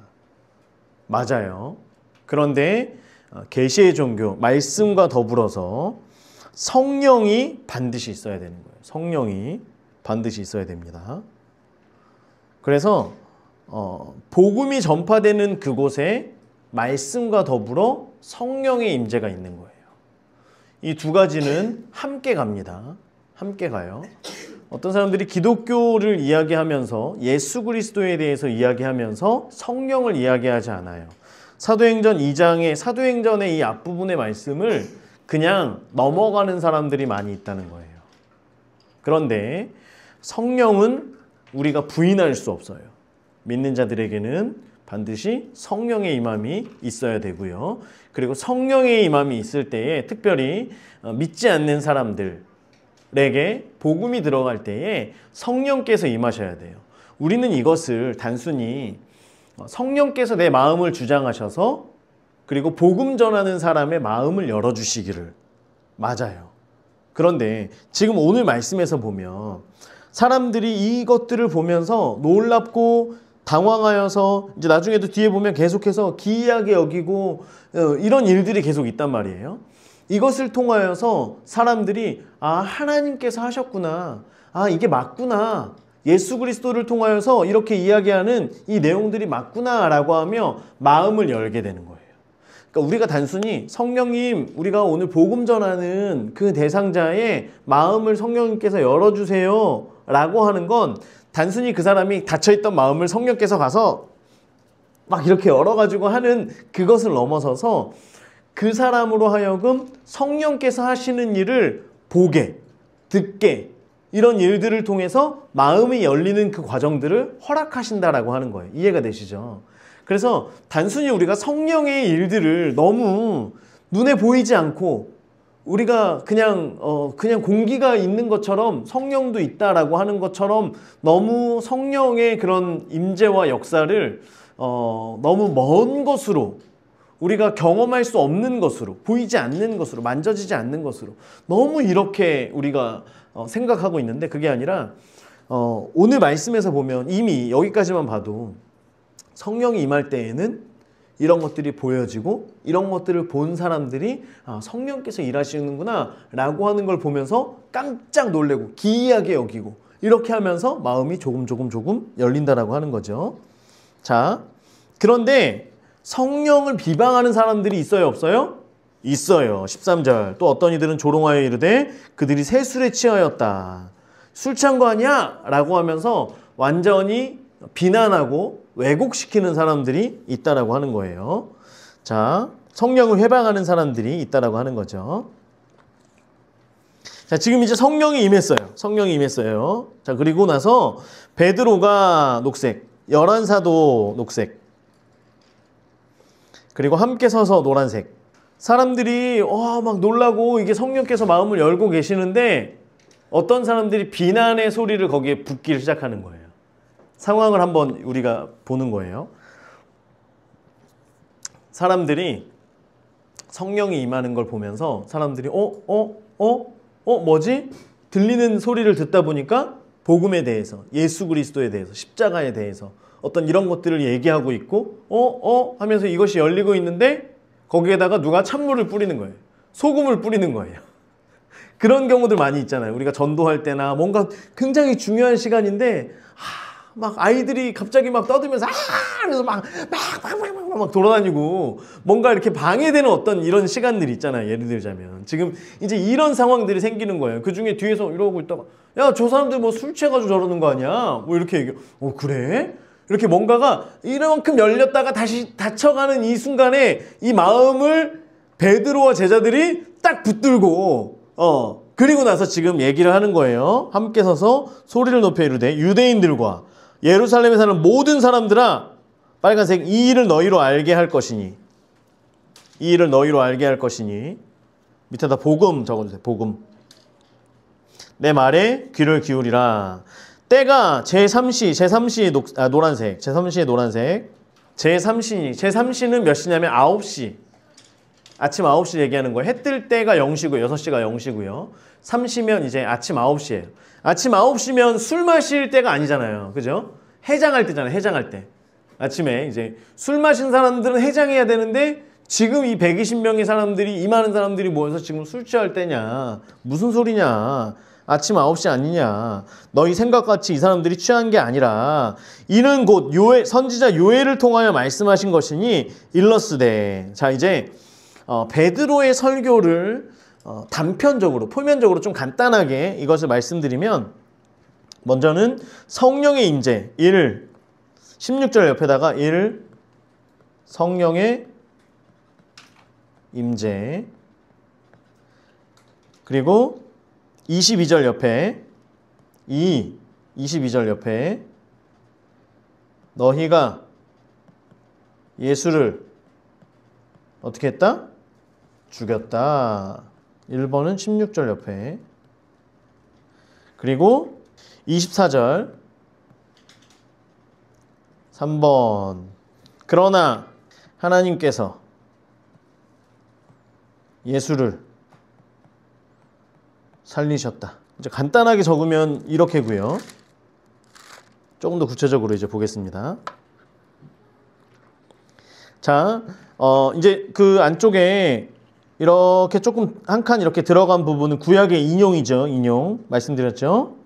A: 맞아요. 그런데 계시의 종교, 말씀과 더불어서 성령이 반드시 있어야 되는 거예요. 성령이 반드시 있어야 됩니다. 그래서 복음이 전파되는 그곳에 말씀과 더불어 성령의 임재가 있는 거예요. 이 두 가지는 함께 갑니다. 함께 가요. 어떤 사람들이 기독교를 이야기하면서 예수 그리스도에 대해서 이야기하면서 성령을 이야기하지 않아요. 사도행전 2장의 사도행전의 이 앞부분의 말씀을 그냥 넘어가는 사람들이 많이 있다는 거예요. 그런데 성령은 우리가 부인할 수 없어요. 믿는 자들에게는 반드시 성령의 임함이 있어야 되고요. 그리고 성령의 임함이 있을 때에 특별히 믿지 않는 사람들에게 복음이 들어갈 때에 성령께서 임하셔야 돼요. 우리는 이것을 단순히 성령께서 내 마음을 주장하셔서 그리고 복음 전하는 사람의 마음을 열어주시기를 맞아요. 그런데 지금 오늘 말씀에서 보면 사람들이 이것들을 보면서 놀랍고 당황하여서 이제 나중에도 뒤에 보면 계속해서 기이하게 여기고 이런 일들이 계속 있단 말이에요. 이것을 통하여서 사람들이 하나님께서 하셨구나. 이게 맞구나. 예수 그리스도를 통하여서 이렇게 이야기하는 이 내용들이 맞구나라고 하며 마음을 열게 되는 거예요. 그러니까 우리가 단순히 성령님, 우리가 오늘 복음 전하는 그 대상자의 마음을 성령님께서 열어주세요 라고 하는 건 단순히 그 사람이 닫혀있던 마음을 성령께서 가서 막 이렇게 열어가지고 하는 그것을 넘어서서 그 사람으로 하여금 성령께서 하시는 일을 보게, 듣게 이런 일들을 통해서 마음이 열리는 그 과정들을 허락하신다라고 하는 거예요. 이해가 되시죠? 그래서 단순히 우리가 성령의 일들을 너무 눈에 보이지 않고 우리가 그냥 공기가 있는 것처럼 성령도 있다라고 하는 것처럼 너무 성령의 그런 임재와 역사를 너무 먼 것으로 우리가 경험할 수 없는 것으로 보이지 않는 것으로 만져지지 않는 것으로 너무 이렇게 우리가 생각하고 있는데 그게 아니라 오늘 말씀에서 보면 이미 여기까지만 봐도 성령이 임할 때에는 이런 것들이 보여지고 이런 것들을 본 사람들이 성령께서 일하시는구나 라고 하는 걸 보면서 깜짝 놀래고 기이하게 여기고 이렇게 하면서 마음이 조금 열린다라고 하는 거죠. 자, 그런데 성령을 비방하는 사람들이 있어요, 없어요? 있어요. 13절. 또 어떤 이들은 조롱하여 이르되 그들이 새술에 취하였다. 술 취한 거 아니야? 라고 하면서 완전히 비난하고 왜곡시키는 사람들이 있다라고 하는 거예요. 자, 성령을 회방하는 사람들이 있다라고 하는 거죠. 자, 지금 이제 성령이 임했어요. 성령이 임했어요. 자, 그리고 나서 베드로가 녹색, 열한 사도 녹색, 그리고 함께 서서 노란색. 사람들이 막 놀라고 이게 성령께서 마음을 열고 계시는데 어떤 사람들이 비난의 소리를 거기에 붓기 시작하는 거예요. 상황을 한번 우리가 보는 거예요. 사람들이 성령이 임하는 걸 보면서 사람들이 뭐지? 들리는 소리를 듣다 보니까 복음에 대해서, 예수 그리스도에 대해서, 십자가에 대해서 어떤 이런 것들을 얘기하고 있고 하면서 이것이 열리고 있는데 거기에다가 누가 찬물을 뿌리는 거예요. 소금을 뿌리는 거예요. 그런 경우들 많이 있잖아요. 우리가 전도할 때나 뭔가 굉장히 중요한 시간인데 막 아이들이 갑자기 막 떠들면서 하면서 막 돌아다니고 뭔가 이렇게 방해되는 어떤 이런 시간들이 있잖아요. 예를 들자면 지금 이제 이런 상황들이 생기는 거예요. 그 중에 뒤에서 이러고 있다가 야, 저 사람들 뭐 술 취해가지고 저러는 거 아니야? 뭐 이렇게 얘기해. 그래? 이렇게 뭔가가 이만큼 열렸다가 다시 닫혀가는 이 순간에 이 마음을 베드로와 제자들이 딱 붙들고 그리고 나서 지금 얘기를 하는 거예요. 함께 서서 소리를 높여 이르되 유대인들과 예루살렘에 사는 모든 사람들아, 빨간색, 이 일을 너희로 알게 할 것이니, 이 일을 너희로 알게 할 것이니, 밑에다 복음 적어주세요. 복음. 내 말에 귀를 기울이라. 때가 제3시의 노란색, 제3시의 노란색, 제3시는 몇 시냐면 9시. 아침 9시 얘기하는 거예요. 해 뜰 때가 0시고요. 6시가 0시고요. 3시면 이제 아침 9시예요. 아침 9시면 술 마실 때가 아니잖아요. 그죠? 해장할 때잖아요. 해장할 때. 아침에 이제 술 마신 사람들은 해장해야 되는데 지금 이 120명의 사람들이, 이 많은 사람들이 모여서 지금 술 취할 때냐. 무슨 소리냐. 아침 9시 아니냐. 너희 생각같이 이 사람들이 취한 게 아니라 이는 곧 선지자 요엘을 통하여 말씀하신 것이니 일러스되. 자, 이제 베드로의 설교를 단편적으로, 표면적으로 좀 간단하게 이것을 말씀드리면, 먼저는 성령의 임재 16절 옆에다가 성령의 임재, 그리고 22절 옆에 22절 옆에 너희가 예수를 어떻게 했다? 죽였다. 1번은 16절 옆에. 그리고 24절 3번. 그러나 하나님께서 예수를 살리셨다. 이제 간단하게 적으면 이렇게고요. 조금 더 구체적으로 이제 보겠습니다. 자, 이제 그 안쪽에 이렇게 조금 한 칸 이렇게 들어간 부분은 구약의 인용이죠. 인용. 말씀드렸죠.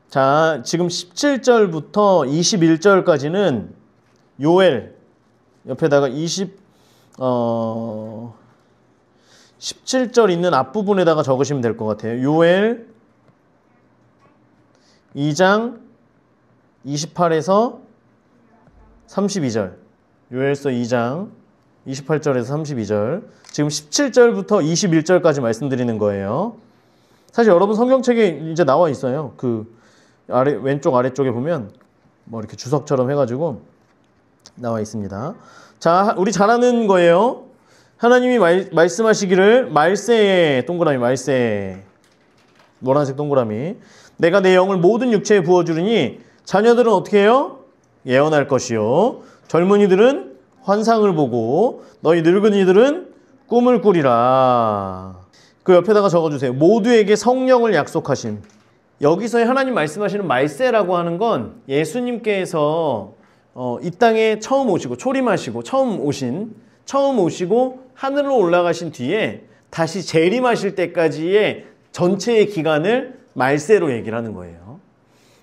A: 자, 지금 17절부터 21절까지는 요엘 옆에다가 17절 있는 앞부분에다가 적으시면 될 것 같아요. 요엘 2장 28에서 32절. 요엘서 2장 28절에서 32절. 지금 17절부터 21절까지 말씀드리는 거예요. 사실 여러분 성경책에 이제 나와 있어요. 그 왼쪽 아래쪽에 보면 뭐 이렇게 주석처럼 해가지고 나와 있습니다. 자, 우리 잘 아는 거예요. 하나님이 말씀하시기를 말세에 동그라미, 말세에 노란색 동그라미, 내가 내 영을 모든 육체에 부어주리니 자녀들은 어떻게 해요? 예언할 것이요, 젊은이들은 환상을 보고 너희 늙은이들은 꿈을 꾸리라. 그 옆에다가 적어주세요. 모두에게 성령을 약속하심. 여기서의 하나님 말씀하시는 말세라고 하는 건 예수님께서 이 땅에 처음 오시고 초림하시고 처음 오시고 하늘로 올라가신 뒤에 다시 재림하실 때까지의 전체의 기간을 말세로 얘기를 하는 거예요.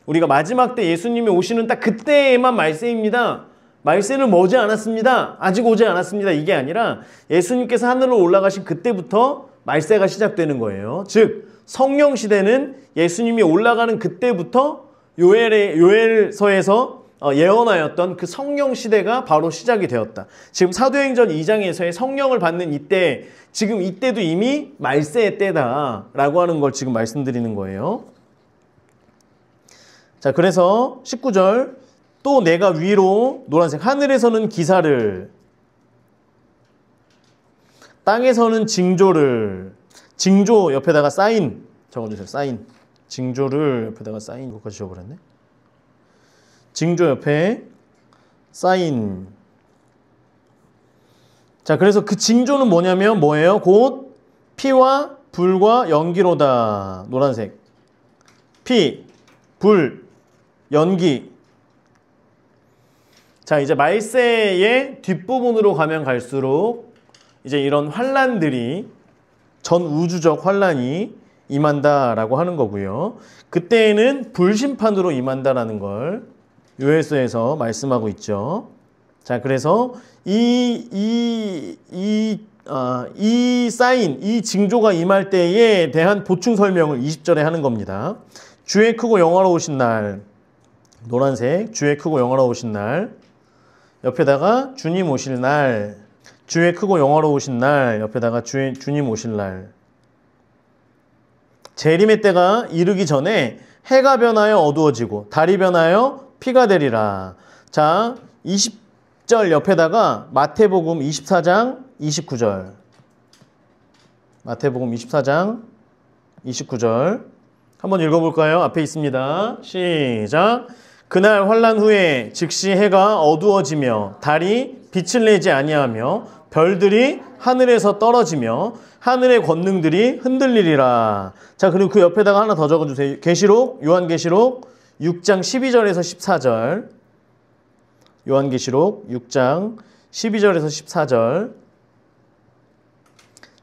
A: 우리가 마지막 때 예수님이 오시는 딱 그때에만 말세입니다. 말세는 머지 않았습니다. 아직 오지 않았습니다. 이게 아니라 예수님께서 하늘로 올라가신 그때부터 말세가 시작되는 거예요. 즉 성령 시대는 예수님이 올라가는 그때부터 요엘서에서 예언하였던 그 성령 시대가 바로 시작이 되었다. 지금 사도행전 2장에서의 성령을 받는 이때, 지금 이때도 이미 말세의 때다라고 하는 걸 지금 말씀드리는 거예요. 자, 그래서 19절, 또 내가 위로 노란색 하늘에서는 기사를, 땅에서는 징조를, 징조 옆에다가 사인 적어주세요. 사인. 징조를 옆에다가 사인 이거까지 적어버렸네. 징조 옆에 사인. 자, 그래서 그 징조는 뭐냐면 뭐예요? 곧 피와 불과 연기로다. 노란색. 피, 불, 연기. 자, 이제 말세의 뒷부분으로 가면 갈수록 이제 이런 환란들이, 전 우주적 환란이 임한다라고 하는 거고요. 그때에는 불심판으로 임한다라는 걸 요엘서에서 말씀하고 있죠. 자, 그래서 이 사인, 이 징조가 임할 때에 대한 보충 설명을 20절에 하는 겁니다. 주의 크고 영화로우신 날, 노란색, 주의 크고 영화로우신 날, 옆에다가 주님 오실 날, 주의 크고 영화로우신 날, 옆에다가 주님 오실 날. 재림의 때가 이르기 전에 해가 변하여 어두워지고 달이 변하여 피가 되리라. 자, 20절 옆에다가 마태복음 24장 29절. 마태복음 24장 29절. 한번 읽어볼까요? 앞에 있습니다. 시작. 그날 환란 후에 즉시 해가 어두워지며 달이 빛을 내지 아니하며 별들이 하늘에서 떨어지며 하늘의 권능들이 흔들리리라. 자, 그리고 그 옆에다가 하나 더 적어주세요. 계시록, 요한계시록 6장 12절에서 14절. 요한계시록 6장 12절에서 14절.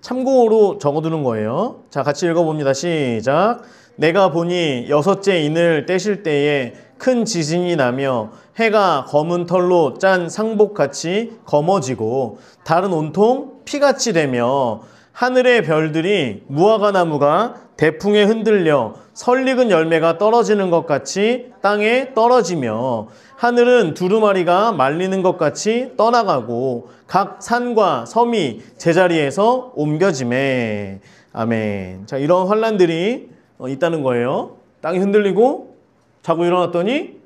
A: 참고로 적어두는 거예요. 자, 같이 읽어봅니다. 시작. 내가 보니 여섯째 인을 떼실 때에 큰 지진이 나며 해가 검은 털로 짠 상복같이 검어지고 달은 온통 피같이 되며 하늘의 별들이 무화과 나무가 대풍에 흔들려 설익은 열매가 떨어지는 것 같이 땅에 떨어지며 하늘은 두루마리가 말리는 것 같이 떠나가고 각 산과 섬이 제자리에서 옮겨지매. 아멘. 자, 이런 환란들이 있다는 거예요. 땅이 흔들리고 자고 일어났더니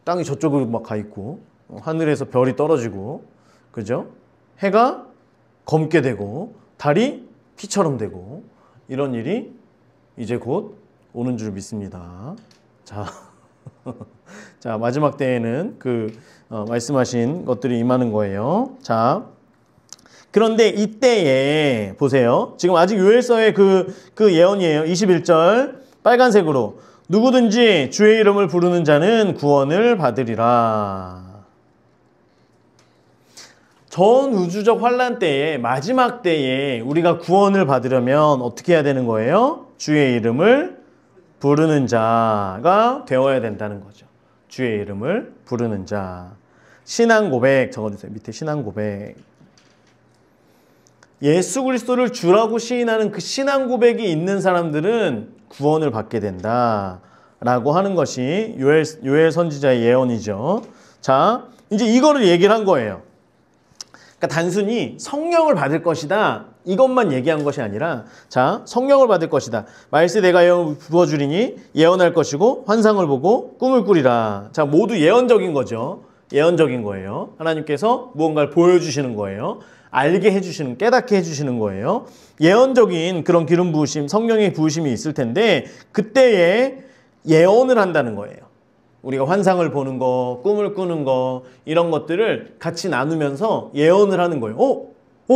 A: 땅이 저쪽으로 막 가 있고 하늘에서 별이 떨어지고, 그죠? 해가 검게 되고 달이 피처럼 되고, 이런 일이 이제 곧 오는 줄 믿습니다. 자, 자, 마지막 때에는 말씀하신 것들이 임하는 거예요. 자, 그런데 이때에 보세요. 지금 아직 요엘서의 그 예언이에요. 21절 빨간색으로 누구든지 주의 이름을 부르는 자는 구원을 받으리라. 전 우주적 환란 때에, 마지막 때에 우리가 구원을 받으려면 어떻게 해야 되는 거예요? 주의 이름을 부르는 자가 되어야 된다는 거죠. 주의 이름을 부르는 자. 신앙 고백 적어주세요. 밑에 신앙 고백. 예수 그리스도를 주라고 시인하는 그 신앙 고백이 있는 사람들은 구원을 받게 된다라고 하는 것이 요엘 선지자의 예언이죠. 자, 이제 이거를 얘기를 한 거예요. 그러니까 단순히 성령을 받을 것이다 이것만 얘기한 것이 아니라, 자, 성령을 받을 것이다. 말세 내가 영을 부어주리니 예언할 것이고 환상을 보고 꿈을 꾸리라. 자, 모두 예언적인 거죠. 예언적인 거예요. 하나님께서 무언가를 보여주시는 거예요. 알게 해주시는, 깨닫게 해주시는 거예요. 예언적인 그런 기름 부으심, 성령의 부으심이 있을 텐데 그때에 예언을 한다는 거예요. 우리가 환상을 보는 거, 꿈을 꾸는 거, 이런 것들을 같이 나누면서 예언을 하는 거예요.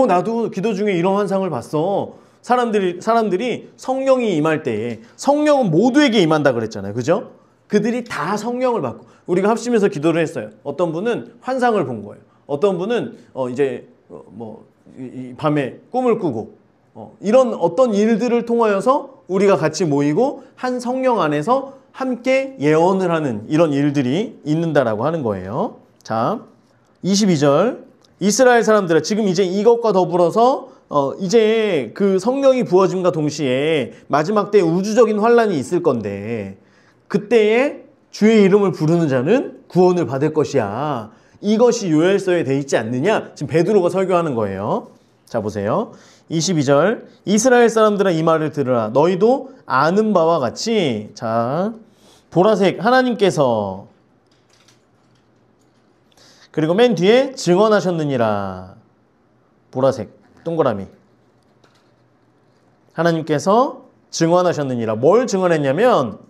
A: 나도 기도 중에 이런 환상을 봤어. 사람들이 성령이 임할 때에, 성령은 모두에게 임한다 그랬잖아요. 그죠? 그들이 다 성령을 받고, 우리가 합심해서 기도를 했어요. 어떤 분은 환상을 본 거예요. 어떤 분은 이 밤에 꿈을 꾸고, 이런 어떤 일들을 통하여서 우리가 같이 모이고 한 성령 안에서 함께 예언을 하는 이런 일들이 있는다라고 하는 거예요. 자, 22절. 이스라엘 사람들은 지금 이제 이것과 더불어서 이제 그 성령이 부어짐과 동시에 마지막 때 우주적인 환란이 있을 건데, 그때에 주의 이름을 부르는 자는 구원을 받을 것이야. 이것이 요엘서에 돼 있지 않느냐? 지금 베드로가 설교하는 거예요. 자, 보세요. 22절. 이스라엘 사람들아 이 말을 들으라. 너희도 아는 바와 같이, 자, 보라색 하나님께서, 그리고 맨 뒤에 증언하셨느니라. 보라색 동그라미. 하나님께서 증언하셨느니라. 뭘 증언했냐면,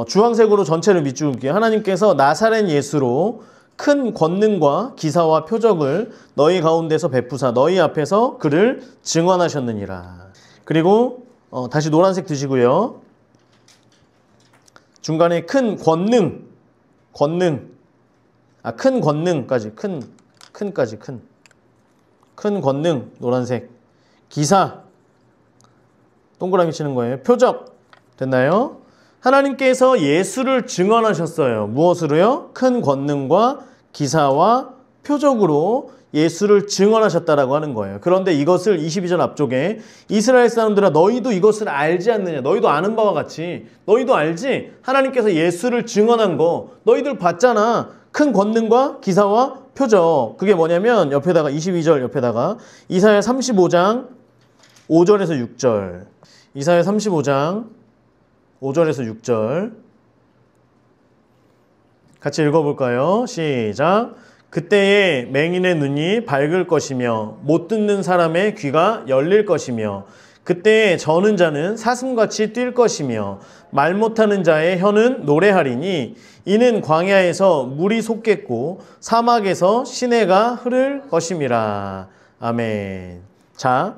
A: 주황색으로 전체를 밑줄을게요. 하나님께서 나사렛 예수로 큰 권능과 기사와 표적을 너희 가운데서 베푸사 너희 앞에서 그를 증언하셨느니라. 그리고 다시 노란색 드시고요. 중간에 큰 권능, 큰 권능까지, 큰 권능, 노란색. 기사, 동그라미 치는 거예요. 표적, 됐나요? 하나님께서 예수를 증언하셨어요. 무엇으로요? 큰 권능과 기사와 표적으로 예수를 증언하셨다라고 하는 거예요. 그런데 이것을 22절 앞쪽에 이스라엘 사람들아 너희도 이것을 알지 않느냐. 너희도 아는 바와 같이. 너희도 알지? 하나님께서 예수를 증언한 거 너희들 봤잖아. 큰 권능과 기사와 표적. 그게 뭐냐면 옆에다가 22절 옆에다가 이사야 35장 5절에서 6절. 이사야 35장 5절에서 6절 같이 읽어볼까요? 시작. 그때에 맹인의 눈이 밝을 것이며 못 듣는 사람의 귀가 열릴 것이며 그때에 저는 자는 사슴같이 뛸 것이며 말 못하는 자의 혀는 노래하리니 이는 광야에서 물이 솟겠고 사막에서 시내가 흐를 것임이라. 아멘. 자,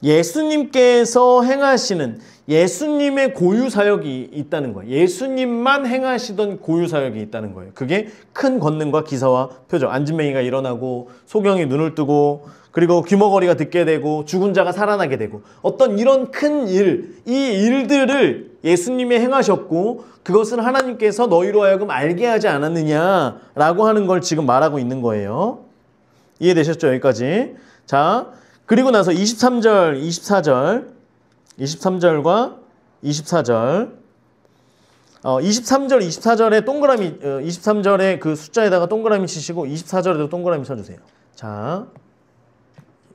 A: 예수님께서 행하시는 예수님의 고유 사역이 있다는 거예요. 예수님만 행하시던 고유 사역이 있다는 거예요. 그게 큰 권능과 기사와 표적. 앉은맹이가 일어나고 소경이 눈을 뜨고 그리고 귀머거리가 듣게 되고 죽은 자가 살아나게 되고 어떤 이런 큰 일, 이 일들을 예수님이 행하셨고 그것을 하나님께서 너희로 하여금 알게 하지 않았느냐라고 하는 걸 지금 말하고 있는 거예요. 이해되셨죠? 여기까지. 자, 그리고 나서 23절, 23절과 24절. 23절, 24절에 동그라미, 23절에 그 숫자에다가 동그라미 치시고 24절에도 동그라미 쳐주세요. 자,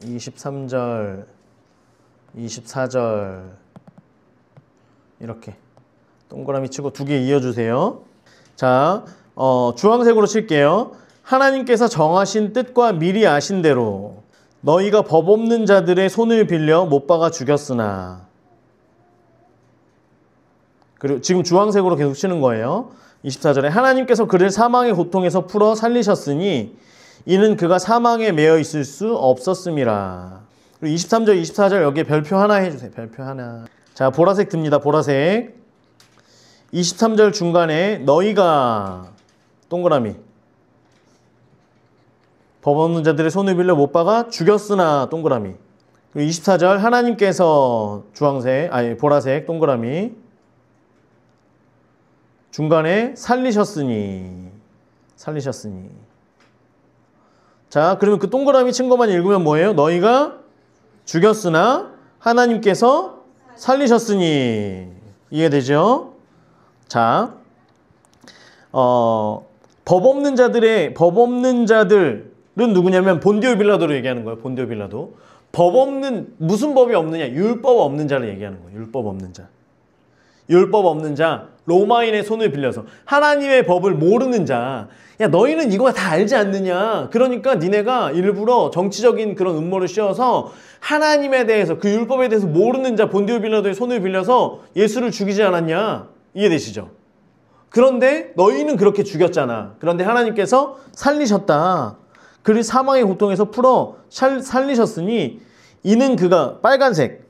A: 23절, 24절 이렇게 동그라미 치고 두 개 이어주세요. 자, 주황색으로 칠게요. 하나님께서 정하신 뜻과 미리 아신 대로 너희가 법 없는 자들의 손을 빌려 못 박아 죽였으나. 그리고 지금 주황색으로 계속 치는 거예요. 24절에 하나님께서 그를 사망의 고통에서 풀어 살리셨으니 이는 그가 사망에 매여 있을 수 없었음이라. 그리고 23절, 24절 여기에 별표 하나 해주세요. 별표 하나. 자, 보라색 듭니다. 보라색. 23절 중간에 너희가 동그라미. 법 없는 자들의 손을 빌려 못 박아 죽였으나 동그라미. 그리고 24절 하나님께서 주황색, 보라색 동그라미. 중간에 살리셨으니. 자, 그러면 그 동그라미 친 것만 읽으면 뭐예요? 너희가 죽였으나 하나님께서 살리셨으니. 이해되죠? 자, 법 없는 자들은 누구냐면 본디오 빌라도로 얘기하는 거예요. 본디오 빌라도. 무슨 법이 없느냐? 율법 없는 자를 얘기하는 거예요. 율법 없는 자, 로마인의 손을 빌려서 하나님의 법을 모르는 자. 야, 너희는 이거 다 알지 않느냐? 그러니까 니네가 일부러 정치적인 그런 음모를 씌워서 하나님에 대해서, 그 율법에 대해서 모르는 자 본디오 빌라도의 손을 빌려서 예수를 죽이지 않았냐? 이해되시죠? 그런데 너희는 그렇게 죽였잖아. 그런데 하나님께서 살리셨다. 그를 사망의 고통에서 풀어 살리셨으니 이는 그가, 빨간색,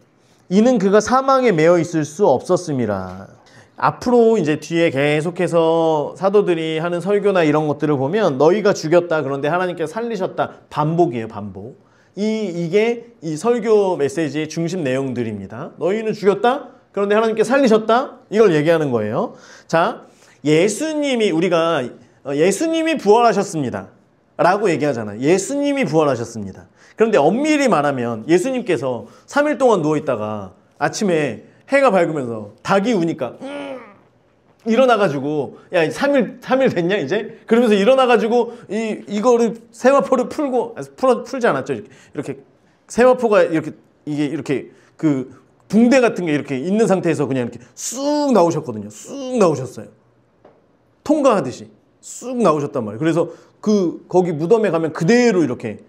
A: 이는 그가 사망에 매여 있을 수 없었음이라. 앞으로 이제 뒤에 계속해서 사도들이 하는 설교나 이런 것들을 보면 너희가 죽였다, 그런데 하나님께서 살리셨다, 반복이에요. 반복. 이게 이 설교 메시지의 중심 내용들입니다. 너희는 죽였다, 그런데 하나님께서 살리셨다, 이걸 얘기하는 거예요. 자, 예수님이 부활하셨습니다 라고 얘기하잖아요. 예수님이 부활하셨습니다. 그런데 엄밀히 말하면 예수님께서 3일 동안 누워있다가 아침에 해가 밝으면서 닭이 우니까 일어나가지고 야 3일 됐냐 이제? 그러면서 일어나가지고 이거를 세마포를 풀지 않았죠. 이렇게 세마포가 이렇게 그 붕대 같은 게 이렇게 있는 상태에서 그냥 이렇게 쑥 나오셨거든요. 쑥 나오셨어요. 통과하듯이 쑥 나오셨단 말이에요. 그래서 거기 무덤에 가면 그대로 이렇게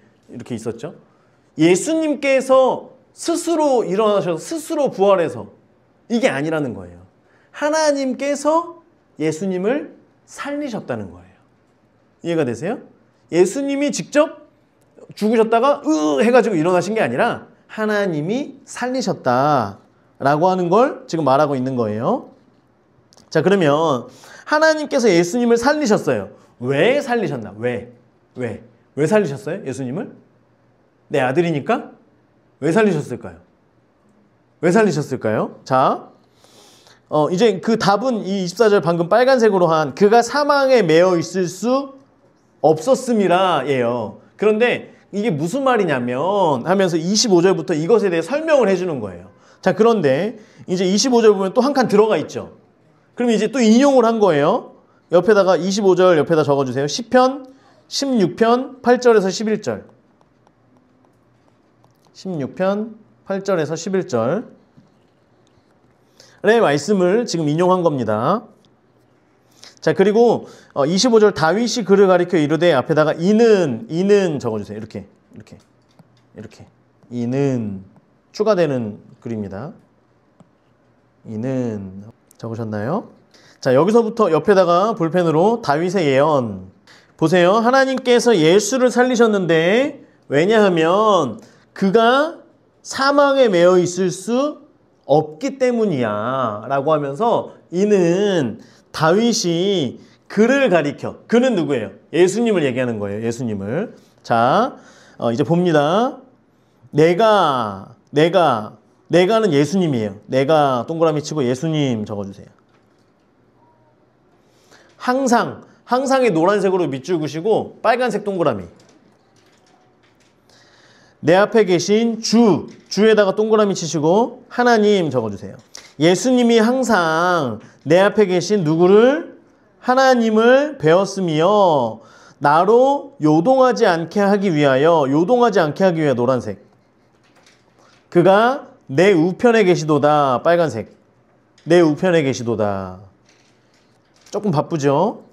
A: 있었죠. 예수님께서 스스로 일어나셔서 스스로 부활해서 이게 아니라는 거예요. 하나님께서 예수님을 살리셨다는 거예요. 이해가 되세요? 예수님이 직접 죽으셨다가 해가지고 일어나신 게 아니라 하나님이 살리셨다라고 하는 걸 지금 말하고 있는 거예요. 자, 그러면 하나님께서 예수님을 살리셨어요. 왜 살리셨나? 왜 살리셨어요? 예수님을? 내 아들이니까? 왜 살리셨을까요? 왜 살리셨을까요? 자, 이제 그 답은 이 24절 방금 빨간색으로 한 그가 사망에 매여 있을 수 없었음이라 예요. 그런데 이게 무슨 말이냐면 하면서 25절부터 이것에 대해 설명을 해주는 거예요. 자, 그런데 이제 25절 보면 또 한 칸 들어가 있죠. 그럼 이제 또 인용을 한 거예요. 옆에다가 25절 옆에다 적어주세요. 시편 16편 8절에서 11절. 16편 8절에서 11절의 말씀을 지금 인용한 겁니다. 자, 그리고 25절 다윗이 그를 가리켜 이르되 앞에다가 이는 적어주세요. 이렇게 이는 추가되는 글입니다. 이는 적으셨나요? 자, 여기서부터 옆에다가 볼펜으로 다윗의 예언 보세요. 하나님께서 예수를 살리셨는데 왜냐하면 그가 사망에 매여 있을 수 없기 때문이야 라고 하면서 이는 다윗이 그를 가리켜. 그는 누구예요? 예수님을 얘기하는 거예요. 예수님을. 자, 이제 봅니다. 내가는 예수님이에요. 내가 동그라미 치고 예수님 적어주세요. 항상의 노란색으로 밑줄 그시고 빨간색 동그라미. 내 앞에 계신 주에다가 동그라미 치시고 하나님 적어주세요. 예수님이 항상 내 앞에 계신 누구를? 하나님을 배웠으며 나로 요동하지 않게 하기 위하여 노란색. 그가 내 우편에 계시도다. 빨간색. 내 우편에 계시도다. 조금 바쁘죠?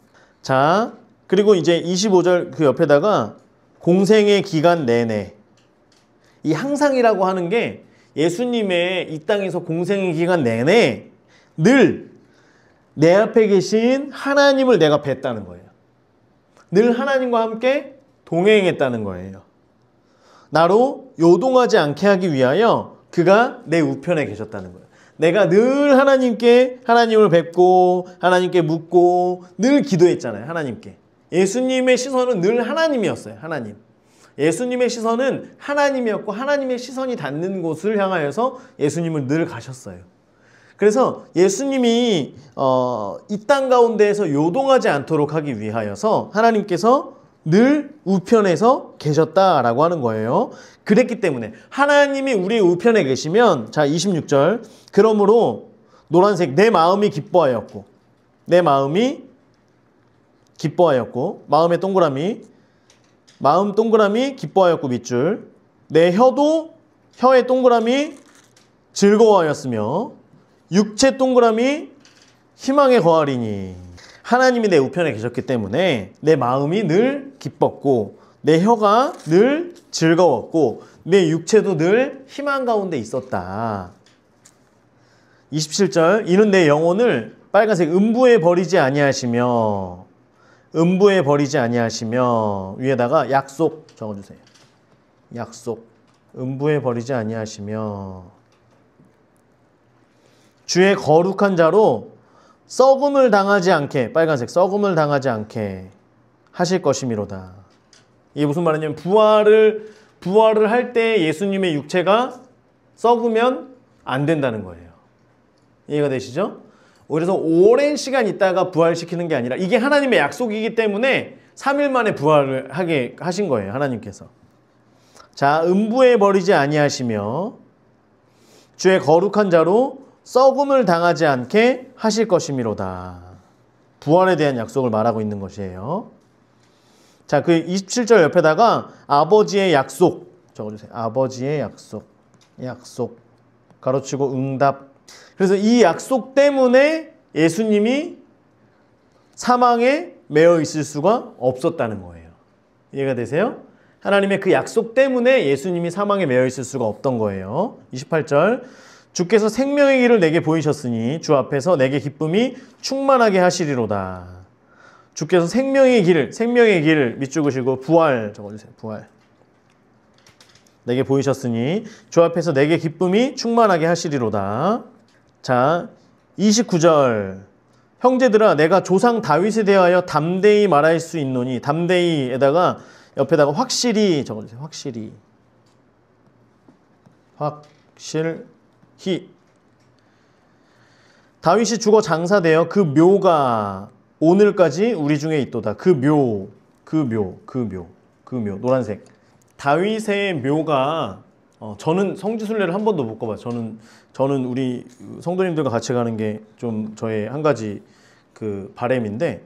A: 자, 그리고 이제 25절 그 옆에다가 공생의 기간 내내. 이 항상이라고 하는 게 예수님의 이 땅에서 공생의 기간 내내 늘 내 앞에 계신 하나님을 내가 뵀다는 거예요. 늘 하나님과 함께 동행했다는 거예요. 나로 요동하지 않게 하기 위하여 그가 내 우편에 계셨다는 거예요. 내가 늘 하나님을 뵙고 하나님께 묻고 늘 기도했잖아요. 하나님께. 예수님의 시선은 늘 하나님이었어요. 하나님. 예수님의 시선은 하나님이었고 하나님의 시선이 닿는 곳을 향하여서 예수님을 늘 가셨어요. 그래서 예수님이 이 땅 가운데에서 요동하지 않도록 하기 위하여서 하나님께서 늘 우편에서 계셨다라고 하는 거예요. 그랬기 때문에 하나님이 우리의 우편에 계시면 자 26절 그러므로 노란색 내 마음이 기뻐하였고 마음의 동그라미 마음 동그라미 기뻐하였고 밑줄 내 혀의 동그라미 즐거워하였으며 육체 동그라미 희망에 거하리니 하나님이 내 우편에 계셨기 때문에 내 마음이 늘 기뻤고 내 혀가 늘 즐거웠고 내 육체도 늘 희망 가운데 있었다. 27절 이는 내 영혼을 빨간색 음부에 버리지 아니하시며 위에다가 약속 적어주세요. 약속 음부에 버리지 아니하시며 주의 거룩한 자로 썩음을 당하지 않게 빨간색 썩음을 당하지 않게 하실 것이미로다. 이게 무슨 말이냐면 부활을 할 때 예수님의 육체가 썩으면 안 된다는 거예요. 이해가 되시죠? 그래서 오랜 시간 있다가 부활시키는 게 아니라 이게 하나님의 약속이기 때문에 3일 만에 부활을 하게 하신 거예요. 하나님께서. 자, 음부에 버리지 아니하시며 주의 거룩한 자로 썩음을 당하지 않게 하실 것이미로다. 부활에 대한 약속을 말하고 있는 것이에요. 자, 그 27절 옆에다가 아버지의 약속 적어주세요. 아버지의 약속. 약속. 가로치고 응답. 그래서 이 약속 때문에 예수님이 사망에 매여 있을 수가 없었다는 거예요. 이해가 되세요? 하나님의 그 약속 때문에 예수님이 사망에 매여 있을 수가 없던 거예요. 28절. 주께서 생명의 길을 내게 보이셨으니 주 앞에서 내게 기쁨이 충만하게 하시리로다. 주께서 생명의 길을 밑줄그시고 부활 적어주세요. 부활. 내게 보이셨으니 주 앞에서 내게 기쁨이 충만하게 하시리로다. 자, 29절. 형제들아 내가 조상 다윗에 대하여 담대히 말할 수 있노니 담대히에다가 옆에다가 확실히 적어주세요. 확실히. 확실히. 다윗이 죽어 장사되어 그 묘가 오늘까지 우리 중에 있도다. 그 묘. 노란색. 다윗의 묘가 저는 성지순례를 한 번도 못 가봐요. 저는 우리 성도님들과 같이 가는 게 좀 저의 한 가지 그 바람인데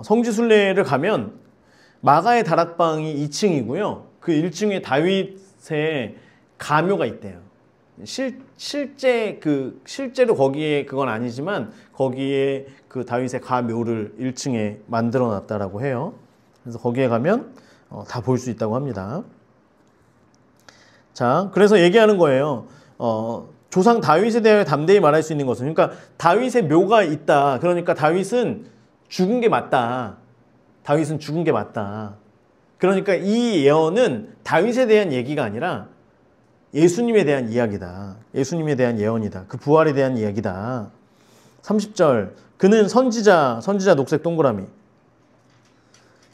A: 성지순례를 가면 마가의 다락방이 2층이고요. 그 1층에 다윗의 가묘가 있대요. 실제로 거기에 그건 아니지만 거기에 그 다윗의 가묘를 1층에 만들어 놨다라고 해요. 그래서 거기에 가면 다 볼 수 있다고 합니다. 자, 그래서 얘기하는 거예요. 조상 다윗에 대하여 담대히 말할 수 있는 것은, 그러니까 다윗의 묘가 있다. 그러니까 다윗은 죽은 게 맞다. 다윗은 죽은 게 맞다. 그러니까 이 예언은 다윗에 대한 얘기가 아니라 예수님에 대한 이야기다. 예수님에 대한 예언이다. 그 부활에 대한 이야기다. 30절. 그는 선지자 녹색 동그라미.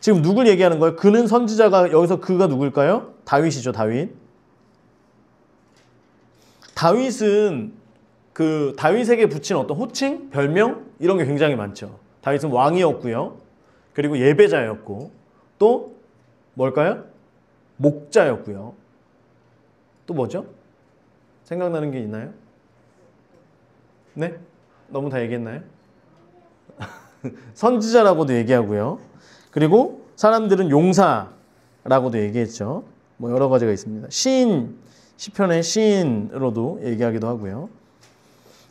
A: 지금 누굴 얘기하는 거예요? 그는 선지자가 여기서 그가 누굴까요? 다윗이죠, 다윗. 다윗은 그 다윗에게 붙인 어떤 호칭, 별명 이런 게 굉장히 많죠. 다윗은 왕이었고요. 그리고 예배자였고 또 뭘까요? 목자였고요. 또 뭐죠? 생각나는 게 있나요? 네? 너무 다 얘기했나요? 선지자라고도 얘기하고요. 그리고 사람들은 용사라고도 얘기했죠. 뭐 여러 가지가 있습니다. 시편의 시인으로도 얘기하기도 하고요.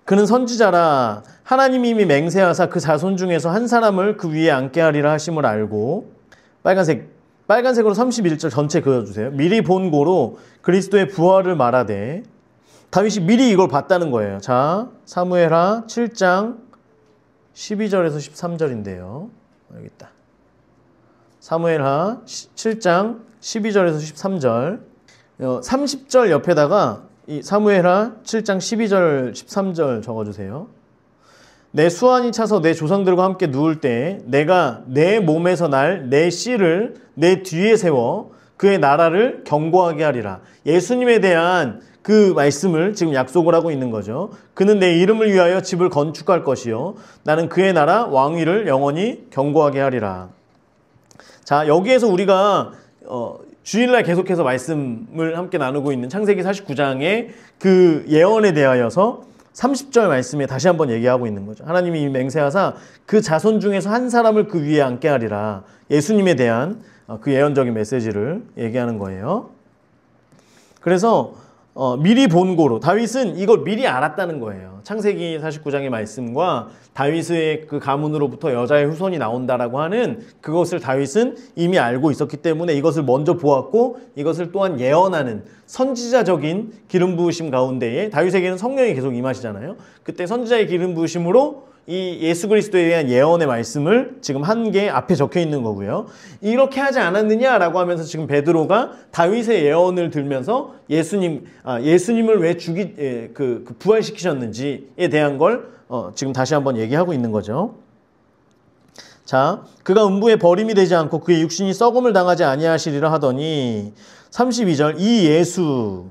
A: 그는 선지자라 하나님이 이미 맹세하사 그 자손 중에서 한 사람을 그 위에 앉게 하리라 하심을 알고 빨간색으로 31절 전체 그려주세요. 미리 본 고로 그리스도의 부활을 말하되 다윗이 미리 이걸 봤다는 거예요. 자, 사무엘하 7장 12절에서 13절인데요. 여기 있다. 사무엘하 7장 12절에서 13절 30절 옆에다가 이 사무엘하 7장 12절 13절 적어주세요. 내 수완이 차서 내 조상들과 함께 누울 때 내가 내 몸에서 날 내 씨를 내 뒤에 세워 그의 나라를 견고하게 하리라. 예수님에 대한 그 말씀을 지금 약속을 하고 있는 거죠. 그는 내 이름을 위하여 집을 건축할 것이요 나는 그의 나라 왕위를 영원히 견고하게 하리라. 자, 여기에서 우리가 주일날 계속해서 말씀을 함께 나누고 있는 창세기 49장의 그 예언에 대하여서 30절 말씀에 다시 한번 얘기하고 있는 거죠. 하나님이 맹세하사 그 자손 중에서 한 사람을 그 위에 앉게 하리라. 예수님에 대한 그 예언적인 메시지를 얘기하는 거예요. 그래서 미리 본 고로 다윗은 이걸 미리 알았다는 거예요. 창세기 49장의 말씀과 다윗의 그 가문으로부터 여자의 후손이 나온다라고 하는 그것을 다윗은 이미 알고 있었기 때문에 이것을 먼저 보았고 이것을 또한 예언하는 선지자적인 기름 부으심 가운데에 다윗에게는 성령이 계속 임하시잖아요. 그때 선지자의 기름 부으심으로 이 예수 그리스도에 대한 예언의 말씀을 지금 한 개 앞에 적혀 있는 거고요. 이렇게 하지 않았느냐라고 하면서 지금 베드로가 다윗의 예언을 들면서 예수님을 왜 부활시키셨는지에 대한 걸 지금 다시 한번 얘기하고 있는 거죠. 자, 그가 음부에 버림이 되지 않고 그의 육신이 썩음을 당하지 아니하시리라 하더니 32절 이 예수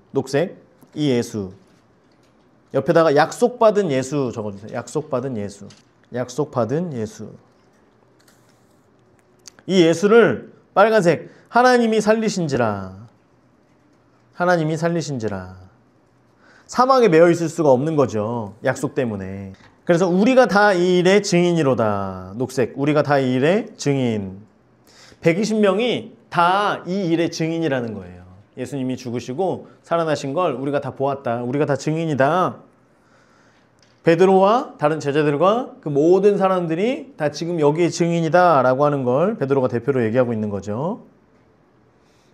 A: 녹색 이 예수 옆에다가 약속받은 예수 적어주세요. 약속받은 예수. 약속받은 예수. 이 예수를 빨간색 하나님이 살리신지라. 하나님이 살리신지라. 사망에 매여 있을 수가 없는 거죠. 약속 때문에. 그래서 우리가 다 이 일의 증인이로다. 녹색. 우리가 다 이 일의 증인. 120명이 다 이 일의 증인이라는 거예요. 예수님이 죽으시고 살아나신 걸 우리가 다 보았다. 우리가 다 증인이다. 베드로와 다른 제자들과 그 모든 사람들이 다 지금 여기에 증인이다 라고 하는 걸 베드로가 대표로 얘기하고 있는 거죠.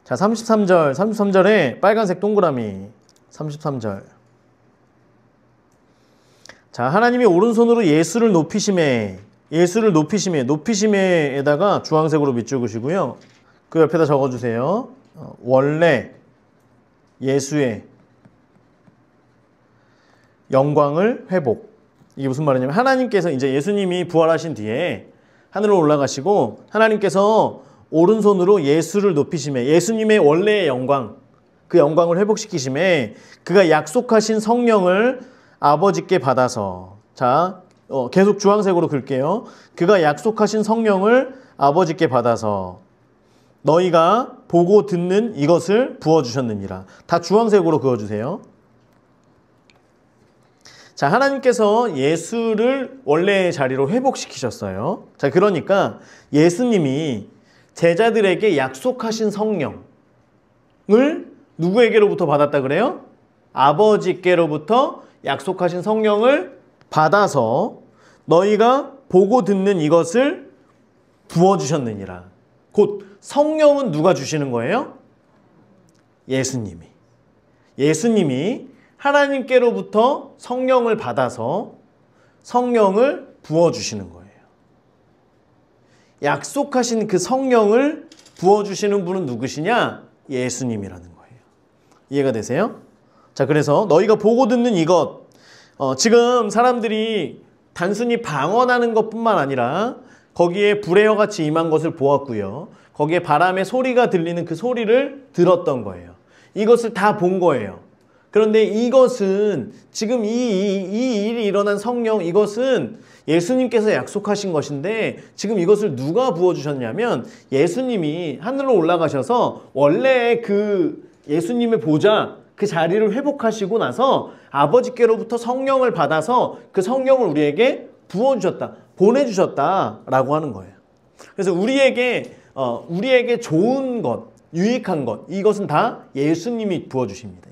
A: 자, 33절에 빨간색 동그라미 33절. 자, 하나님이 오른손으로 예수를 높이심에 높이심에에다가 주황색으로 밑줄그시고요. 그 옆에다 적어주세요. 원래 예수의 영광을 회복. 이게 무슨 말이냐면 하나님께서 이제 예수님이 부활하신 뒤에 하늘로 올라가시고 하나님께서 오른손으로 예수를 높이심에 예수님의 원래의 영광, 그 영광을 회복시키심에 그가 약속하신 성령을 아버지께 받아서 자, 계속 주황색으로 글게요. 그가 약속하신 성령을 아버지께 받아서 너희가 보고 듣는 이것을 부어주셨느니라. 다 주황색으로 그어주세요. 자, 하나님께서 예수를 원래의 자리로 회복시키셨어요. 자, 그러니까 예수님이 제자들에게 약속하신 성령을 누구에게로부터 받았다 그래요? 아버지께로부터 약속하신 성령을 받아서 너희가 보고 듣는 이것을 부어주셨느니라. 곧 성령은 누가 주시는 거예요? 예수님이 하나님께로부터 성령을 받아서 성령을 부어주시는 거예요. 약속하신 그 성령을 부어주시는 분은 누구시냐? 예수님이라는 거예요. 이해가 되세요? 자, 그래서 너희가 보고 듣는 이것, 지금 사람들이 단순히 방언하는 것뿐만 아니라 거기에 불의 혀같이 임한 것을 보았고요. 거기에 바람의 소리가 들리는 그 소리를 들었던 거예요. 이것을 다 본 거예요. 그런데 이것은 지금 이 일이 일어난 성령, 이것은 예수님께서 약속하신 것인데 지금 이것을 누가 부어주셨냐면 예수님이 하늘로 올라가셔서 원래 그 예수님의 보좌, 그 자리를 회복하시고 나서 아버지께로부터 성령을 받아서 그 성령을 우리에게 부어주셨다, 보내주셨다라고 하는 거예요. 그래서 우리에게 좋은 것, 유익한 것, 이것은 다 예수님이 부어주십니다.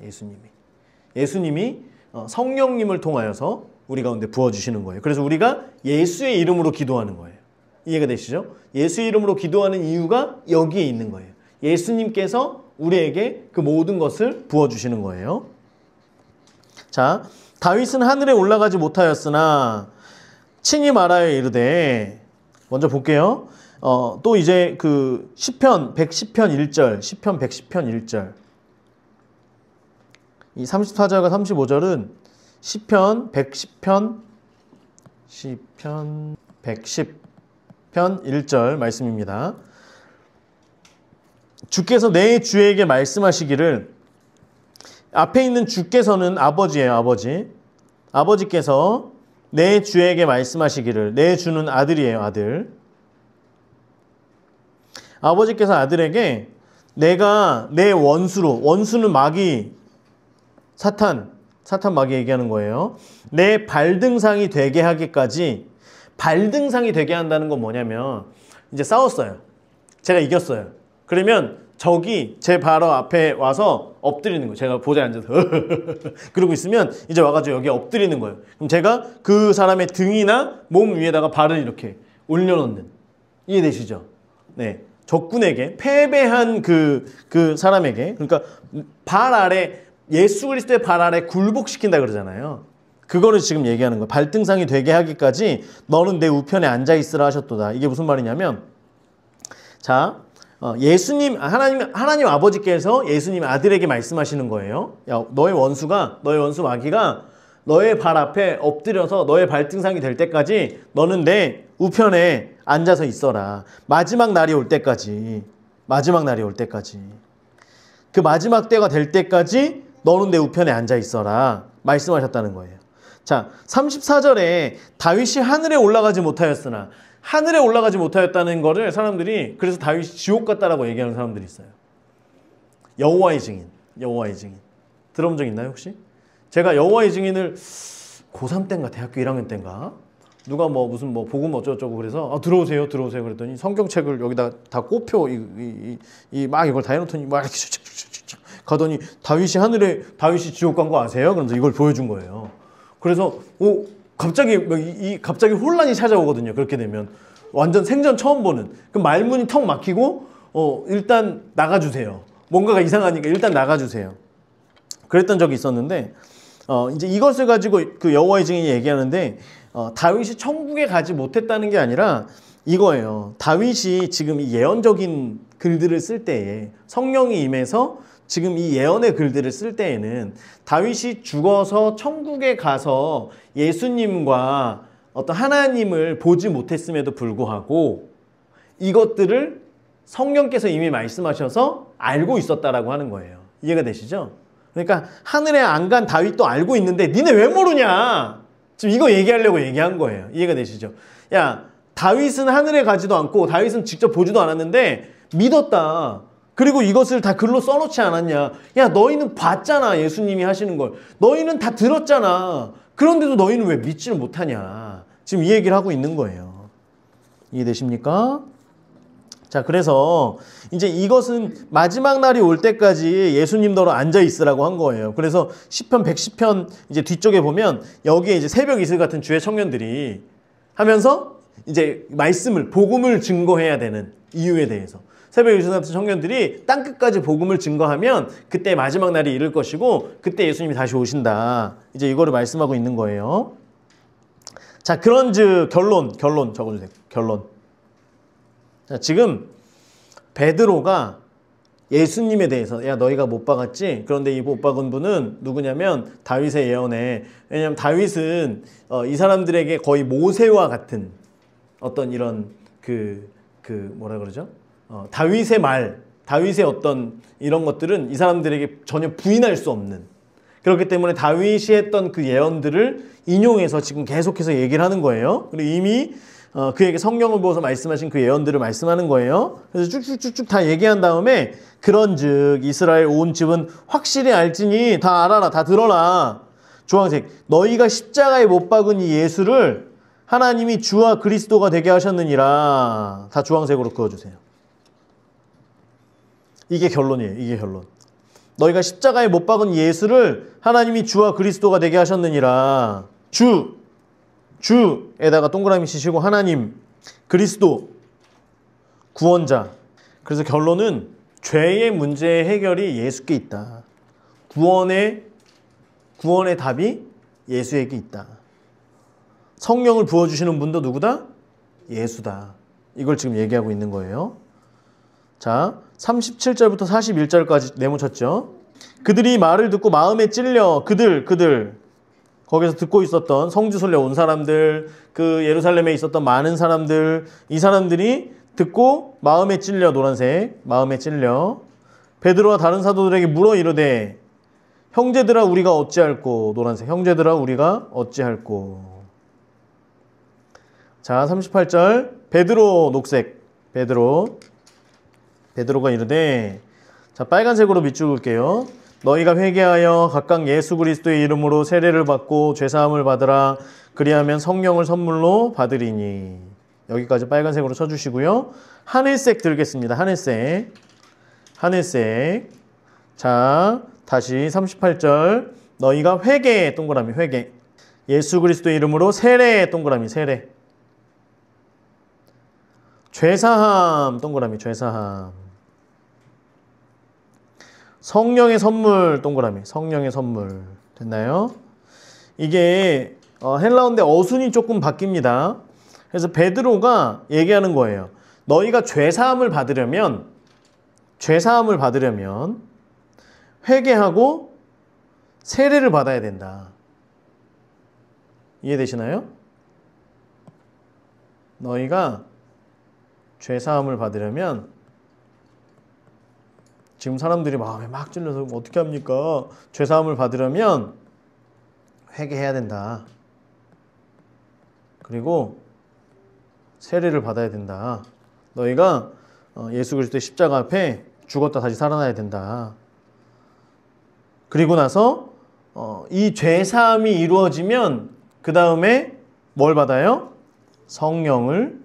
A: 예수님이 성령님을 통하여서 우리 가운데 부어주시는 거예요. 그래서 우리가 예수의 이름으로 기도하는 거예요. 이해가 되시죠? 예수의 이름으로 기도하는 이유가 여기에 있는 거예요. 예수님께서 우리에게 그 모든 것을 부어주시는 거예요. 자, 다윗은 하늘에 올라가지 못하였으나 친히 말하여 이르되, 먼저 볼게요. 또 이제 그 시편 110편 1절, 시편 110편 1절. 이 34절과 35절은 시편 110편 110편 1절 말씀입니다. 주께서 내 주에게 말씀하시기를, 앞에 있는 주께서는 아버지예요. 아버지께서 내 주에게 말씀하시기를, 내 주는 아들이에요. 아들. 아버지께서 아들에게 내가 내 원수는 마귀, 사탄 마귀 얘기하는 거예요. 내 발등상이 되게 하기까지. 발등상이 되게 한다는 건 뭐냐면 이제 싸웠어요. 제가 이겼어요. 그러면 적이 제 바로 앞에 와서 엎드리는 거예요. 제가 보좌에 앉아서 그러고 있으면 이제 와가지고 여기에 엎드리는 거예요. 그럼 제가 그 사람의 등이나 몸 위에다가 발을 이렇게 올려놓는. 이해되시죠? 네. 적군에게, 패배한 그 사람에게, 그러니까 발 아래, 예수 그리스도의 발 아래 굴복시킨다 그러잖아요. 그거를 지금 얘기하는 거예요. 발등상이 되게 하기까지 너는 내 우편에 앉아있으라 하셨도다. 이게 무슨 말이냐면, 자, 하나님 아버지께서 예수님 아들에게 말씀하시는 거예요. 야, 너의 원수 마귀가 너의 발 앞에 엎드려서 너의 발등상이 될 때까지 너는 내 우편에 앉아서 있어라. 마지막 날이 올 때까지. 그 마지막 때가 될 때까지 너는 내 우편에 앉아 있어라. 말씀하셨다는 거예요. 자, 34절에 다윗이 하늘에 올라가지 못하였으나, 하늘에 올라가지 못하였다는 거를 사람들이, 그래서 다윗이 지옥 갔다라고 얘기하는 사람들이 있어요. 여호와의 증인. 들어본 적 있나요 혹시? 제가 여호와의 증인을 고3 때인가 대학교 1학년 때인가 누가 뭐 무슨 뭐 복음 어쩌고저쩌고 그래서 들어오세요 그랬더니 성경책을 여기다 다 꼽혀 막 이걸 다 해놓더니 막 이렇게 가더니 다윗이 지옥 간 거 아세요? 그러면서 이걸 보여준 거예요. 그래서 갑자기 혼란이 찾아오거든요. 그렇게 되면 완전 생전 처음 보는 그 말문이 턱 막히고 일단 나가주세요. 뭔가가 이상하니까 일단 나가주세요. 그랬던 적이 있었는데 이제 이것을 가지고 그 여호와의 증인이 얘기하는데 다윗이 천국에 가지 못했다는 게 아니라 이거예요. 다윗이 지금 이 예언적인 글들을 쓸 때에 성령이 임해서 지금 이 예언의 글들을 쓸 때에는 다윗이 죽어서 천국에 가서 예수님과 어떤 하나님을 보지 못했음에도 불구하고 이것들을 성령께서 이미 말씀하셔서 알고 있었다라고 하는 거예요. 이해가 되시죠? 그러니까 하늘에 안 간 다윗도 알고 있는데 니네 왜 모르냐? 지금 이거 얘기하려고 얘기한 거예요. 이해가 되시죠? 야, 다윗은 하늘에 가지도 않고 다윗은 직접 보지도 않았는데 믿었다. 그리고 이것을 다 글로 써놓지 않았냐? 야, 너희는 봤잖아. 예수님이 하시는 걸. 너희는 다 들었잖아. 그런데도 너희는 왜 믿지를 못하냐? 지금 이 얘기를 하고 있는 거예요. 이해되십니까? 자, 그래서 이제 이것은 마지막 날이 올 때까지 예수님더러 앉아 있으라고 한 거예요. 그래서 시편 110편 이제 뒤쪽에 보면 여기에 이제 새벽 이슬 같은 주의 청년들이 하면서 이제 복음을 증거해야 되는 이유에 대해서 새벽 이슬 같은 청년들이 땅끝까지 복음을 증거하면 그때 마지막 날이 이를 것이고 그때 예수님이 다시 오신다. 이제 이거를 말씀하고 있는 거예요. 자, 그런즉 결론 적어주세요. 결론. 자, 지금 베드로가 예수님에 대해서 야, 너희가 못 박았지? 그런데 이 못 박은 분은 누구냐면 다윗의 예언에, 왜냐하면 다윗은 이 사람들에게 거의 모세와 같은 어떤 이런 뭐라 그러죠? 다윗의 어떤 이런 것들은 이 사람들에게 전혀 부인할 수 없는, 그렇기 때문에 다윗이 했던 그 예언들을 인용해서 지금 계속해서 얘기를 하는 거예요. 그리고 이미 그에게 성령을 부어서 말씀하신 그 예언들을 말씀하는 거예요. 그래서 쭉쭉쭉쭉 다 얘기한 다음에 그런즉 이스라엘 온 집은 확실히 알지니 다 알아라, 다 들어라. 주황색, 너희가 십자가에 못 박은 이 예수를 하나님이 주와 그리스도가 되게 하셨느니라. 다 주황색으로 그어주세요. 이게 결론이에요. 이게 결론. 너희가 십자가에 못 박은 예수를 하나님이 주와 그리스도가 되게 하셨느니라. 주에다가 동그라미 치시고 하나님, 그리스도, 구원자. 그래서 결론은 죄의 문제의 해결이 예수께 있다. 구원의 답이 예수에게 있다. 성령을 부어주시는 분도 누구다? 예수다. 이걸 지금 얘기하고 있는 거예요. 자, 37절부터 41절까지 내모쳤죠. 그들이 말을 듣고 마음에 찔려 그들 거기서 듣고 있었던 성지순례 온 사람들, 그 예루살렘에 있었던 많은 사람들, 이 사람들이 듣고 마음에 찔려, 노란색, 마음에 찔려 베드로와 다른 사도들에게 물어 이르되 형제들아 우리가 어찌할꼬, 노란색, 형제들아 우리가 어찌할꼬. 자, 38절 베드로, 녹색, 베드로가 이르되, 자, 빨간색으로 밑줄을게요. 너희가 회개하여 각각 예수 그리스도의 이름으로 세례를 받고 죄사함을 받으라. 그리하면 성령을 선물로 받으리니. 여기까지 빨간색으로 쳐주시고요. 하늘색 들겠습니다. 하늘색. 자, 다시 38절. 너희가 회개, 동그라미, 회개. 예수 그리스도의 이름으로 세례, 동그라미, 세례. 죄사함, 동그라미, 죄사함. 성령의 선물, 동그라미, 성령의 선물. 됐나요? 이게 헬라어인데 어순이 조금 바뀝니다. 그래서 베드로가 얘기하는 거예요. 너희가 죄사함을 받으려면 회개하고 세례를 받아야 된다. 이해되시나요? 너희가 죄사함을 받으려면, 지금 사람들이 마음에 막 찔려서 어떻게 합니까? 죄사함을 받으려면 회개해야 된다. 그리고 세례를 받아야 된다. 너희가 예수 그리스도의 십자가 앞에 죽었다 다시 살아나야 된다. 그리고 나서 이 죄사함이 이루어지면 그 다음에 뭘 받아요? 성령을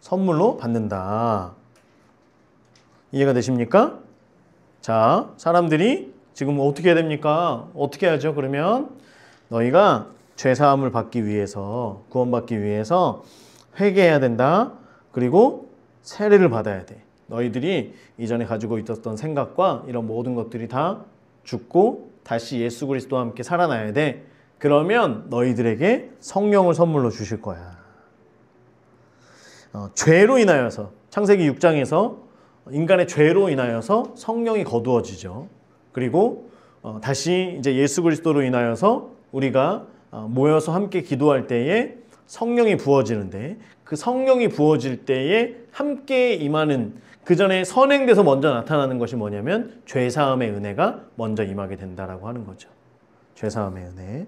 A: 선물로 받는다. 이해가 되십니까? 자, 사람들이 지금 어떻게 해야 됩니까? 어떻게 하죠? 그러면 너희가 죄사함을 받기 위해서, 구원받기 위해서 회개해야 된다. 그리고 세례를 받아야 돼. 너희들이 이전에 가지고 있었던 생각과 이런 모든 것들이 다 죽고 다시 예수 그리스도와 함께 살아나야 돼. 그러면 너희들에게 성령을 선물로 주실 거야. 죄로 인하여서, 창세기 6장에서 인간의 죄로 인하여서 성령이 거두어지죠. 그리고 다시 이제 예수 그리스도로 인하여서 우리가 모여서 함께 기도할 때에 성령이 부어지는데, 그 성령이 부어질 때에 함께 임하는, 그 전에 선행돼서 먼저 나타나는 것이 뭐냐면 죄사함의 은혜가 먼저 임하게 된다라고 하는 거죠. 죄사함의 은혜.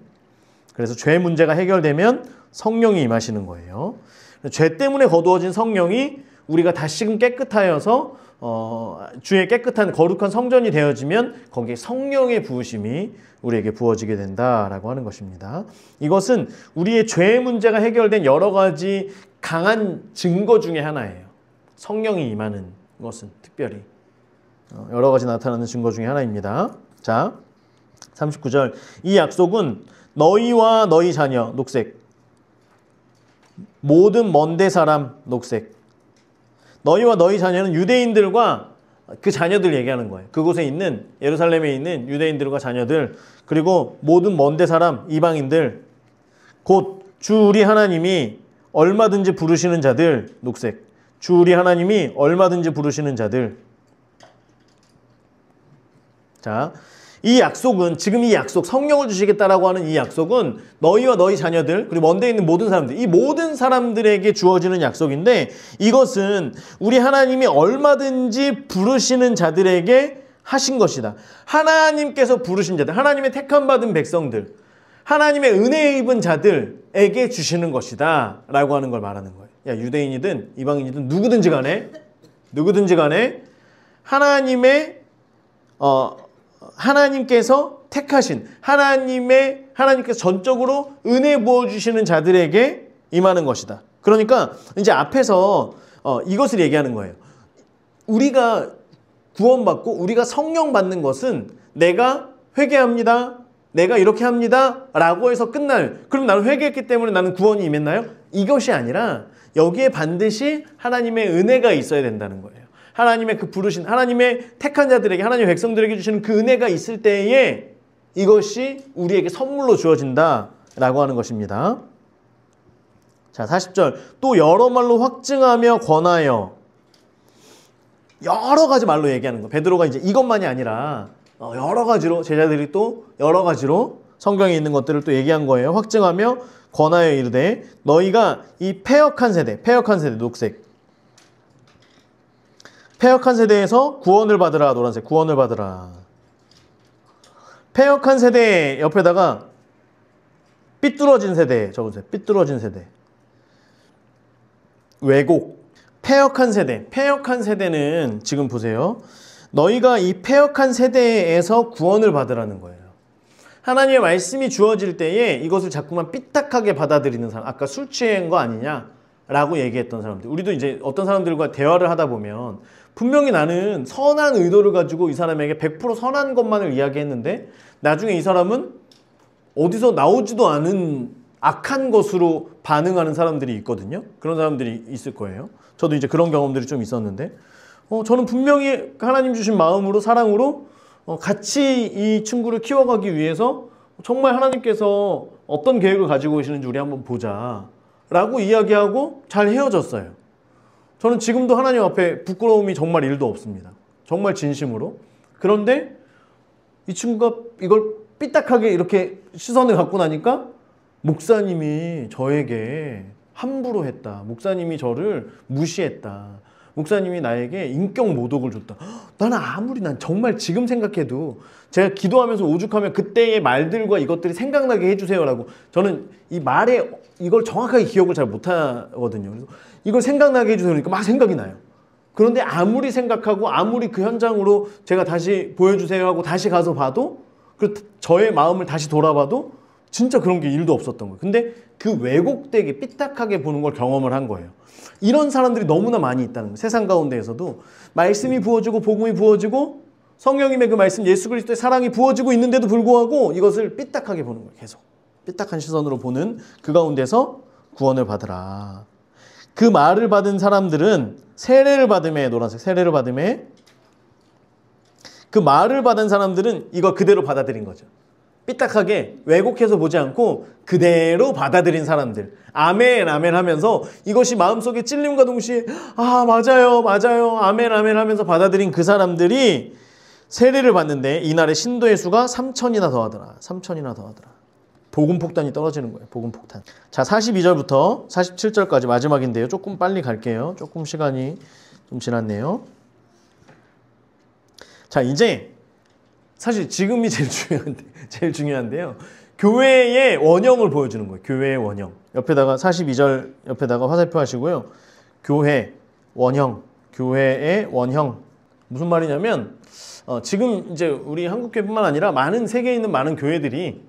A: 그래서 죄 문제가 해결되면 성령이 임하시는 거예요. 죄 때문에 거두어진 성령이 우리가 다시금 깨끗하여서 주의 깨끗한 거룩한 성전이 되어지면 거기에 성령의 부으심이 우리에게 부어지게 된다라고 하는 것입니다. 이것은 우리의 죄 문제가 해결된 여러 가지 강한 증거 중에 하나예요. 성령이 임하는 것은 특별히 여러 가지 나타나는 증거 중에 하나입니다. 자, 39절. 이 약속은 너희와 너희 자녀, 녹색, 모든 먼데 사람, 녹색. 너희와 너희 자녀는 유대인들과 그 자녀들 얘기하는 거예요. 그곳에 있는, 예루살렘에 있는 유대인들과 자녀들, 그리고 모든 먼데 사람, 이방인들, 곧 주 우리 하나님이 얼마든지 부르시는 자들, 녹색. 주 우리 하나님이 얼마든지 부르시는 자들. 자, 이 약속은, 지금 이 약속, 성령을 주시겠다라고 하는 이 약속은 너희와 너희 자녀들, 그리고 먼데 있는 모든 사람들, 이 모든 사람들에게 주어지는 약속인데, 이것은 우리 하나님이 얼마든지 부르시는 자들에게 하신 것이다. 하나님께서 부르신 자들, 하나님의 택함 받은 백성들, 하나님의 은혜에 입은 자들에게 주시는 것이다 라고 하는 걸 말하는 거예요. 야, 유대인이든 이방인이든 누구든지 간에 하나님께서 택하신, 하나님께서 전적으로 은혜 부어주시는 자들에게 임하는 것이다. 그러니까 이제 앞에서 이것을 얘기하는 거예요. 우리가 구원받고 우리가 성령 받는 것은 내가 회개합니다, 내가 이렇게 합니다 라고 해서 그럼 나는 회개했기 때문에 나는 구원이 임했나요? 이것이 아니라 여기에 반드시 하나님의 은혜가 있어야 된다는 거예요. 하나님의 그 부르신, 하나님의 택한 자들에게, 하나님의 백성들에게 주시는 그 은혜가 있을 때에 이것이 우리에게 선물로 주어진다라고 하는 것입니다. 자, 40절. 또 여러 말로 확증하며 권하여. 여러 가지 말로 얘기하는 거. 베드로가 이제 이것만이 아니라 여러 가지로, 제자들이 또 여러 가지로 성경에 있는 것들을 또 얘기한 거예요. 확증하며 권하여 이르되 너희가 이 패역한 세대, 녹색. 패역한 세대에서 구원을 받으라, 노란색, 구원을 받으라. 패역한 세대 옆에다가 삐뚤어진 세대 적으세요. 삐뚤어진 세대. 왜곡. 패역한 세대는 지금 보세요. 너희가 이 패역한 세대에서 구원을 받으라는 거예요. 하나님의 말씀이 주어질 때에 이것을 자꾸만 삐딱하게 받아들이는 사람, 아까 술 취한 거 아니냐라고 얘기했던 사람들. 우리도 이제 어떤 사람들과 대화를 하다 보면 분명히 나는 선한 의도를 가지고 이 사람에게 100% 선한 것만을 이야기했는데 나중에 이 사람은 어디서 나오지도 않은 악한 것으로 반응하는 사람들이 있거든요. 그런 사람들이 있을 거예요. 저도 이제 그런 경험들이 좀 있었는데 저는 분명히 하나님 주신 마음으로, 사랑으로 같이 이 친구를 키워가기 위해서 정말 하나님께서 어떤 계획을 가지고 계시는지 우리 한번 보자 라고 이야기하고 잘 헤어졌어요. 저는 지금도 하나님 앞에 부끄러움이 정말 1도 없습니다. 정말 진심으로. 그런데 이 친구가 이걸 삐딱하게 이렇게 시선을 갖고 나니까 목사님이 저에게 함부로 했다. 목사님이 저를 무시했다. 목사님이 나에게 인격 모독을 줬다. 난 정말 지금 생각해도 제가 기도하면서 오죽하면 그때의 말들과 이것들이 생각나게 해주세요라고, 저는 이 말에 이걸 정확하게 기억을 잘 못하거든요. 그래서 이걸 생각나게 해주세요 그러니까 막 생각이 나요. 그런데 아무리 생각하고 아무리 그 현장으로 제가 다시 보여주세요 하고 다시 가서 봐도, 그 저의 마음을 다시 돌아봐도 진짜 그런 게 일도 없었던 거예요. 근데 그 왜곡되게 삐딱하게 보는 걸 경험을 한 거예요. 이런 사람들이 너무나 많이 있다는 거예요. 세상 가운데에서도 말씀이 부어지고 복음이 부어지고 성령님의 그 말씀 예수 그리스도의 사랑이 부어지고 있는데도 불구하고 이것을 삐딱하게 보는 거예요. 계속 삐딱한 시선으로 보는 그 가운데서 구원을 받으라. 그 말을 받은 사람들은 세례를 받음에, 노란색 세례를 받음에, 그 말을 받은 사람들은 이거 그대로 받아들인 거죠. 삐딱하게 왜곡해서 보지 않고 그대로 받아들인 사람들. 아멘 아멘 하면서 이것이 마음속에 찔림과 동시에 아 맞아요 맞아요 아멘 아멘 하면서 받아들인 그 사람들이 세례를 받는데 이날의 신도의 수가 3,000이나 더하더라. 3,000이나 더하더라. 복음 폭탄이 떨어지는 거예요. 복음 폭탄. 자, 42절부터 47절까지 마지막인데요. 조금 빨리 갈게요. 조금 시간이 좀 지났네요. 자, 이제 사실 지금이 제일 중요한데요. 교회의 원형을 보여주는 거예요. 교회의 원형. 옆에다가 42절 옆에다가 화살표 하시고요. 교회 원형. 교회의 원형. 무슨 말이냐면 지금 이제 우리 한국교회뿐만 아니라 많은 세계에 있는 많은 교회들이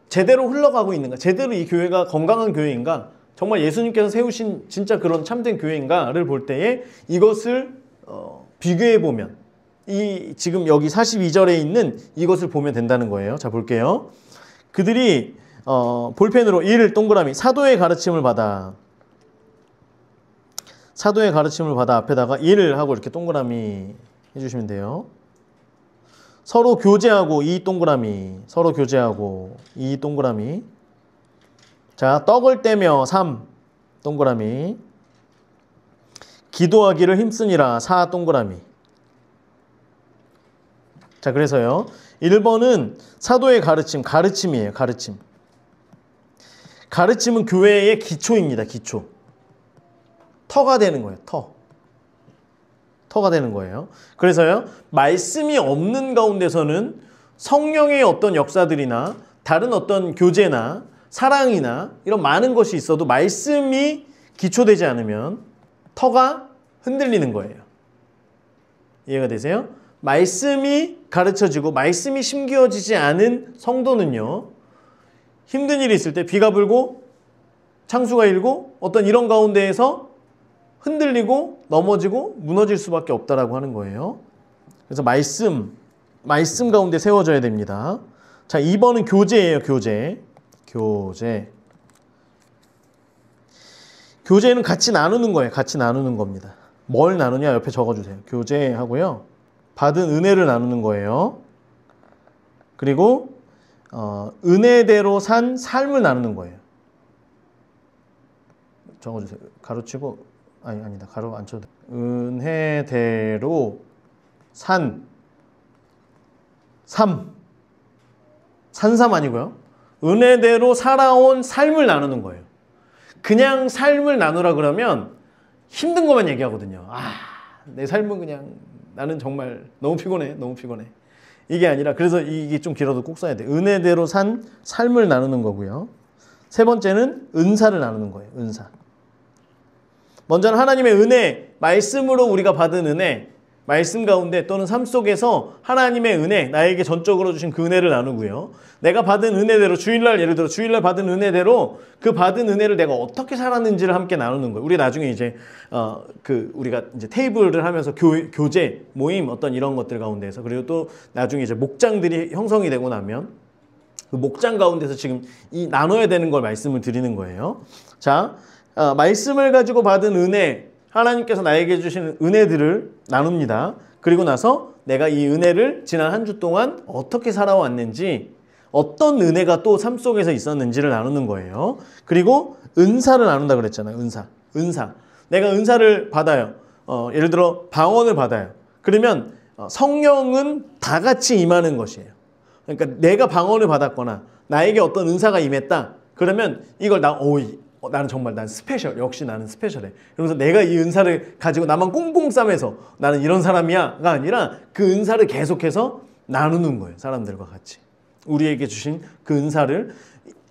A: 제대로 흘러가고 있는가, 제대로 이 교회가 건강한 교회인가, 정말 예수님께서 세우신 진짜 그런 참된 교회인가를 볼 때에 이것을 비교해 보면 이 지금 여기 42절에 있는 이것을 보면 된다는 거예요. 자, 볼게요. 그들이 볼펜으로 1 동그라미 사도의 가르침을 받아, 사도의 가르침을 받아 앞에다가 1 하고 이렇게 동그라미 해주시면 돼요. 서로 교제하고 2 동그라미, 서로 교제하고 2 동그라미. 자, 떡을 떼며 3 동그라미. 기도하기를 힘쓰니라 4 동그라미. 자, 그래서요. 1번은 사도의 가르침, 가르침이에요. 가르침. 가르침은 교회의 기초입니다. 기초. 터가 되는 거예요. 터가 되는 거예요. 그래서요. 말씀이 없는 가운데서는 성령의 어떤 역사들이나 다른 어떤 교제나 사랑이나 이런 많은 것이 있어도 말씀이 기초되지 않으면 터가 흔들리는 거예요. 이해가 되세요? 말씀이 가르쳐지고 말씀이 심기어지지 않은 성도는요. 힘든 일이 있을 때 비가 불고 창수가 일고 어떤 이런 가운데에서 흔들리고 넘어지고 무너질 수밖에 없다라고 하는 거예요. 그래서 말씀 가운데 세워져야 됩니다. 자, 2번은 교제예요. 교제는 같이 나누는 거예요. 같이 나누는 겁니다. 뭘 나누냐 옆에 적어주세요. 교제하고요. 받은 은혜를 나누는 거예요. 그리고 은혜대로 산 삶을 나누는 거예요. 적어주세요. 가로치고 아니다. 가로 안 쳐도 돼. 은혜대로 산 삶. 산삼 아니고요. 은혜대로 살아온 삶을 나누는 거예요. 그냥 삶을 나누라 그러면 힘든 것만 얘기하거든요. 내 삶은 그냥 나는 정말 너무 피곤해. 이게 아니라 그래서 이게 좀 길어도 꼭 써야 돼. 은혜대로 산 삶을 나누는 거고요. 세 번째는 은사를 나누는 거예요. 은사. 먼저는 하나님의 은혜, 말씀으로 우리가 받은 은혜, 말씀 가운데 또는 삶 속에서 하나님의 은혜, 나에게 전적으로 주신 그 은혜를 나누고요. 내가 받은 은혜대로 주일날, 예를 들어 주일날 받은 은혜대로 그 받은 은혜를 내가 어떻게 살았는지를 함께 나누는 거예요. 우리 나중에 이제 우리가 이제 테이블을 하면서 교제, 모임 어떤 이런 것들 가운데서, 그리고 또 나중에 이제 목장들이 형성이 되고 나면 그 목장 가운데서 지금 이 나눠야 되는 걸 말씀을 드리는 거예요. 자, 말씀을 가지고 받은 은혜, 하나님께서 나에게 주시는 은혜들을 나눕니다. 그리고 나서 내가 이 은혜를 지난 한 주 동안 어떻게 살아왔는지, 어떤 은혜가 또 삶 속에서 있었는지를 나누는 거예요. 그리고 은사를 나눈다 그랬잖아요. 은사. 내가 은사를 받아요. 예를 들어 방언을 받아요. 그러면 성령은 다 같이 임하는 것이에요. 그러니까 내가 방언을 받았거나 나에게 어떤 은사가 임했다. 그러면 이걸 나는 정말 난 스페셜, 역시 나는 스페셜해. 그러면서 내가 이 은사를 가지고 나만 꽁꽁 싸매서 나는 이런 사람이야가 아니라 그 은사를 계속해서 나누는 거예요. 사람들과 같이. 우리에게 주신 그 은사를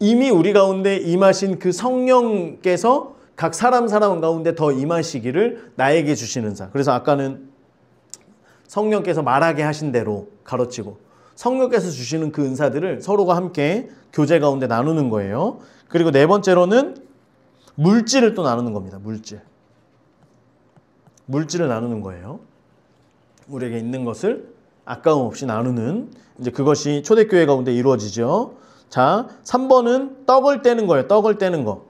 A: 이미 우리 가운데 임하신 그 성령께서 각 사람 가운데 더 임하시기를 나에게 주신 은사. 그래서 아까는 성령께서 말하게 하신 대로 가르치고, 성령께서 주시는 그 은사들을 서로가 함께 교제 가운데 나누는 거예요. 그리고 네 번째로는 물질을 또 나누는 겁니다. 물질을 나누는 거예요. 우리에게 있는 것을 아까움 없이 나누는, 이제 그것이 초대교회 가운데 이루어지죠. 자, 3번은 떡을 떼는 거예요. 떡을 떼는 거.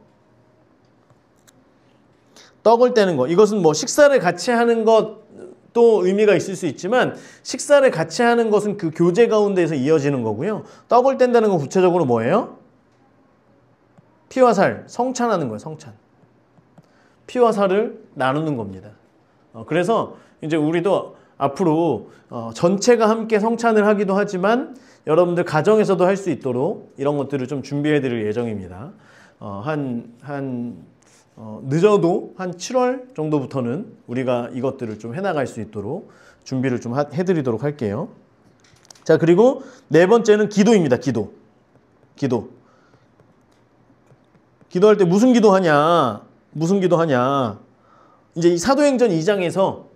A: 떡을 떼는 거. 이것은 뭐 식사를 같이 하는 것도 의미가 있을 수 있지만, 식사를 같이 하는 것은 그 교제 가운데에서 이어지는 거고요. 떡을 뗀다는 건 구체적으로 뭐예요? 피와 살, 성찬하는 거예요. 성찬. 피와 살을 나누는 겁니다. 그래서 이제 우리도 앞으로 전체가 함께 성찬을 하기도 하지만 여러분들 가정에서도 할 수 있도록 이런 것들을 좀 준비해 드릴 예정입니다. 늦어도 한 7월 정도부터는 우리가 이것들을 좀 해나갈 수 있도록 준비를 좀 해드리도록 할게요. 자, 그리고 네 번째는 기도입니다. 기도할 때 무슨 기도하냐? 이제 이 사도행전 2장에서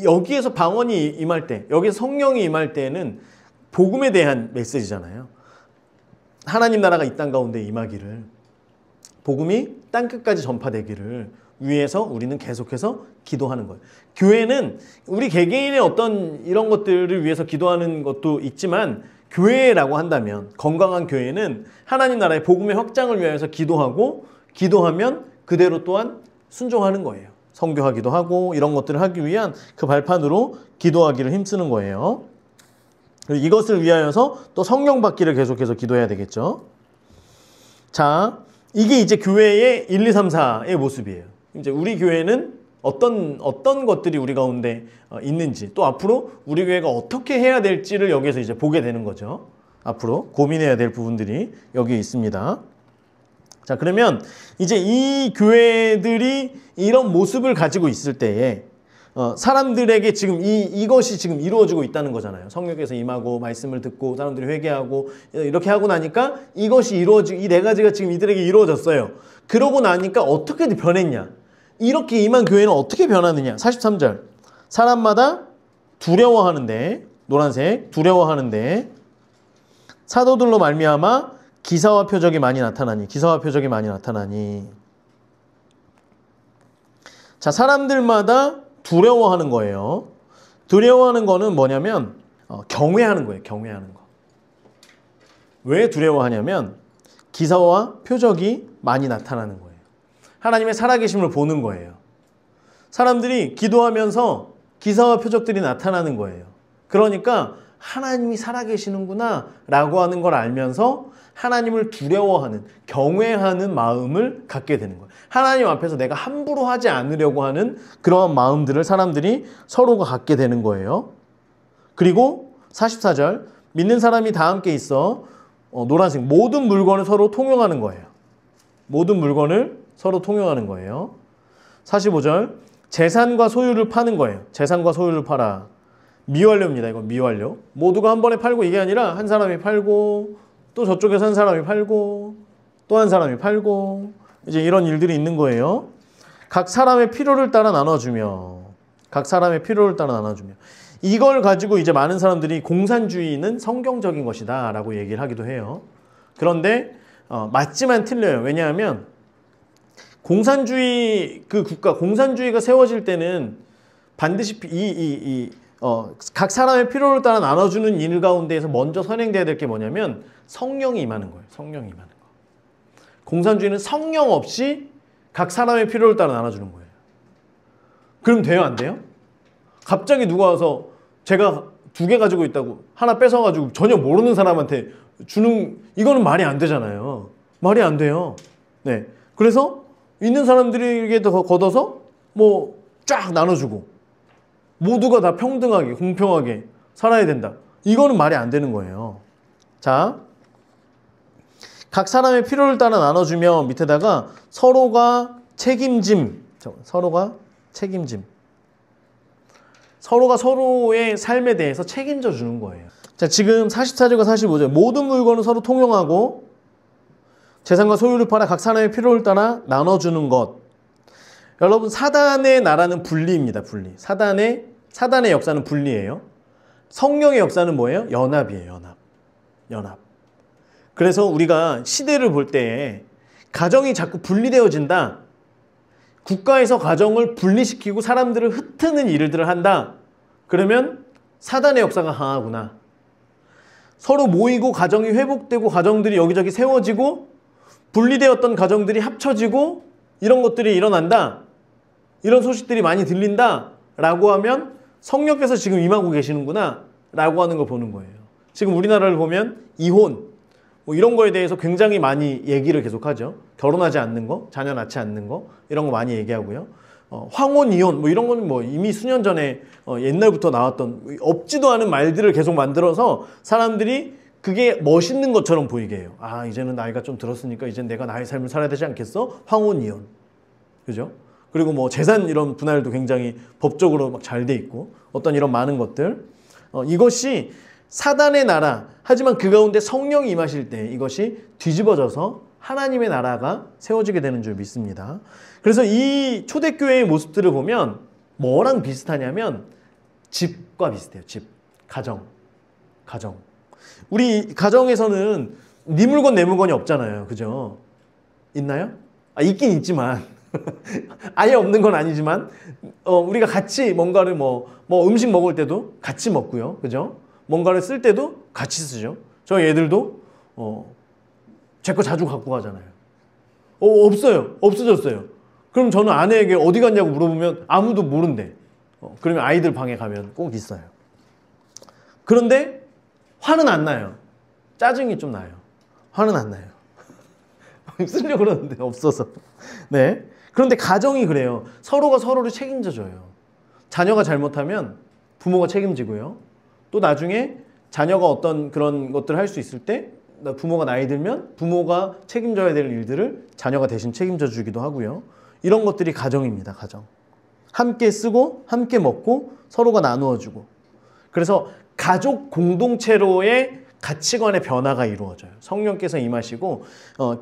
A: 여기에서 방언이 임할 때, 여기서 성령이 임할 때는 복음에 대한 메시지잖아요. 하나님 나라가 이 땅 가운데 임하기를, 복음이 땅끝까지 전파되기를 위해서 우리는 계속해서 기도하는 거예요. 교회는 우리 개개인의 어떤 이런 것들을 위해서 기도하는 것도 있지만, 교회라고 한다면, 건강한 교회는 하나님 나라의 복음의 확장을 위해서 기도하면 그대로 또한 순종하는 거예요. 선교하기도 하고 이런 것들을 하기 위한 그 발판으로 기도하기를 힘쓰는 거예요. 그리고 이것을 위하여서 또 성령 받기를 계속해서 기도해야 되겠죠. 자, 이게 이제 교회의 1, 2, 3, 4의 모습이에요. 이제 우리 교회는 어떤 것들이 우리 가운데 있는지, 또 앞으로 우리 교회가 어떻게 해야 될지를 여기에서 이제 보게 되는 거죠. 앞으로 고민해야 될 부분들이 여기 있습니다. 자, 그러면 이제 이 교회들이 이런 모습을 가지고 있을 때에 사람들에게 지금 이것이 지금 이루어지고 있다는 거잖아요. 성령께서 임하고 말씀을 듣고 사람들이 회개하고 이렇게 하고 나니까 이것이 이 네 가지가 지금 이들에게 이루어졌어요. 그러고 나니까 어떻게 변했냐? 이렇게 임한 교회는 어떻게 변하느냐? 43절. 사람마다 두려워하는데, 노란색, 두려워하는데 사도들로 말미암아 기사와 표적이 많이 나타나니. 자, 사람들마다 두려워하는 거예요. 두려워하는 거는 뭐냐면 경외하는 거예요. 경외하는 거. 왜 두려워하냐면 기사와 표적이 많이 나타나는 거예요. 하나님의 살아계심을 보는 거예요. 사람들이 기도하면서 기사와 표적들이 나타나는 거예요. 그러니까 하나님이 살아계시는구나 라고 하는 걸 알면서 하나님을 두려워하는, 경외하는 마음을 갖게 되는 거예요. 하나님 앞에서 내가 함부로 하지 않으려고 하는 그러한 마음들을 사람들이 서로가 갖게 되는 거예요. 그리고 44절, 믿는 사람이 다 함께 있어 노란색 모든 물건을 서로 통용하는 거예요. 모든 물건을 서로 통용하는 거예요. 45절, 재산과 소유를 파는 거예요. 재산과 소유를 팔아. 미완료입니다. 이건 미완료. 모두가 한 번에 팔고, 이게 아니라 한 사람이 팔고 또 저쪽에서 한 사람이 팔고 또 한 사람이 팔고, 이제 이런 일들이 있는 거예요. 각 사람의 필요를 따라 나눠주며 이걸 가지고 이제 많은 사람들이 공산주의는 성경적인 것이다 라고 얘기를 하기도 해요. 그런데 맞지만 틀려요. 왜냐하면 공산주의 공산주의가 세워질 때는 반드시 각 사람의 필요를 따라 나눠주는 일 가운데에서 먼저 선행돼야 될 게 뭐냐면 성령이 임하는 거예요. 성령이 임하는 거. 공산주의는 성령 없이 각 사람의 필요를 따라 나눠주는 거예요. 그럼 돼요? 안 돼요? 갑자기 누가 와서 제가 2개 가지고 있다고 하나 뺏어가지고 전혀 모르는 사람한테 주는, 이거는 말이 안 되잖아요. 말이 안 돼요. 네. 그래서 있는 사람들에게 더 걷어서 쫙 나눠주고 모두가 다 평등하게 공평하게 살아야 된다. 이거는 말이 안 되는 거예요. 자, 각 사람의 필요를 따라 나눠주며 밑에다가 서로가 서로가 서로의 삶에 대해서 책임져 주는 거예요. 자, 지금 44절과 45절 모든 물건은 서로 통용하고 재산과 소유를 팔아 각 사람의 필요를 따라 나눠주는 것. 여러분, 사단의 나라는 분리입니다. 분리. 사단의 역사는 분리예요. 성령의 역사는 뭐예요? 연합이에요. 연합. 연합. 그래서 우리가 시대를 볼 때 가정이 자꾸 분리되어진다. 국가에서 가정을 분리시키고 사람들을 흩트는 일들을 한다. 그러면 사단의 역사가 강하구나. 서로 모이고 가정이 회복되고 가정들이 여기저기 세워지고 분리되었던 가정들이 합쳐지고 이런 것들이 일어난다. 이런 소식들이 많이 들린다. 라고 하면 성령께서 지금 임하고 계시는구나. 라고 하는 걸 보는 거예요. 지금 우리나라를 보면 이혼 뭐 이런 거에 대해서 굉장히 많이 얘기를 계속하죠. 결혼하지 않는 거, 자녀 낳지 않는 거 이런 거 많이 얘기하고요. 황혼 이혼 뭐 이런 건 뭐 이미 수년 전에 옛날부터 나왔던 없지도 않은 말들을 계속 만들어서 사람들이 그게 멋있는 것처럼 보이게 해요. 아, 이제는 나이가 좀 들었으니까 이제 내가 나의 삶을 살아야 되지 않겠어? 황혼 이혼. 그죠? 그리고 뭐 재산 이런 분할도 굉장히 법적으로 막 잘 돼 있고 어떤 이런 많은 것들. 이것이 사단의 나라, 하지만 그 가운데 성령이 임하실 때 이것이 뒤집어져서 하나님의 나라가 세워지게 되는 줄 믿습니다. 그래서 이 초대교회의 모습들을 보면 뭐랑 비슷하냐면 집과 비슷해요. 집, 가정. 우리 가정에서는 네 물건 내 물건이 없잖아요. 그죠? 있나요? 있긴 있지만 아예 없는 건 아니지만 우리가 같이 뭔가를 뭐 음식 먹을 때도 같이 먹고요. 그죠? 뭔가를 쓸 때도 같이 쓰죠. 저희 애들도 제 거 자주 갖고 가잖아요. 없어요. 없어졌어요. 그럼 저는 아내에게 어디 갔냐고 물어보면 아무도 모른대. 그러면 아이들 방에 가면 꼭 있어요. 그런데 화는 안 나요. 짜증이 좀 나요. 화는 안 나요. 쓰려고 그러는데 없어서. 네. 그런데 가정이 그래요. 서로가 서로를 책임져줘요. 자녀가 잘못하면 부모가 책임지고요. 또 나중에 자녀가 어떤 그런 것들을 할 수 있을 때 부모가 나이 들면 부모가 책임져야 될 일들을 자녀가 대신 책임져 주기도 하고요. 이런 것들이 가정입니다. 가정. 함께 쓰고 함께 먹고 서로가 나누어 주고. 그래서 가족 공동체로의 가치관의 변화가 이루어져요. 성령께서 임하시고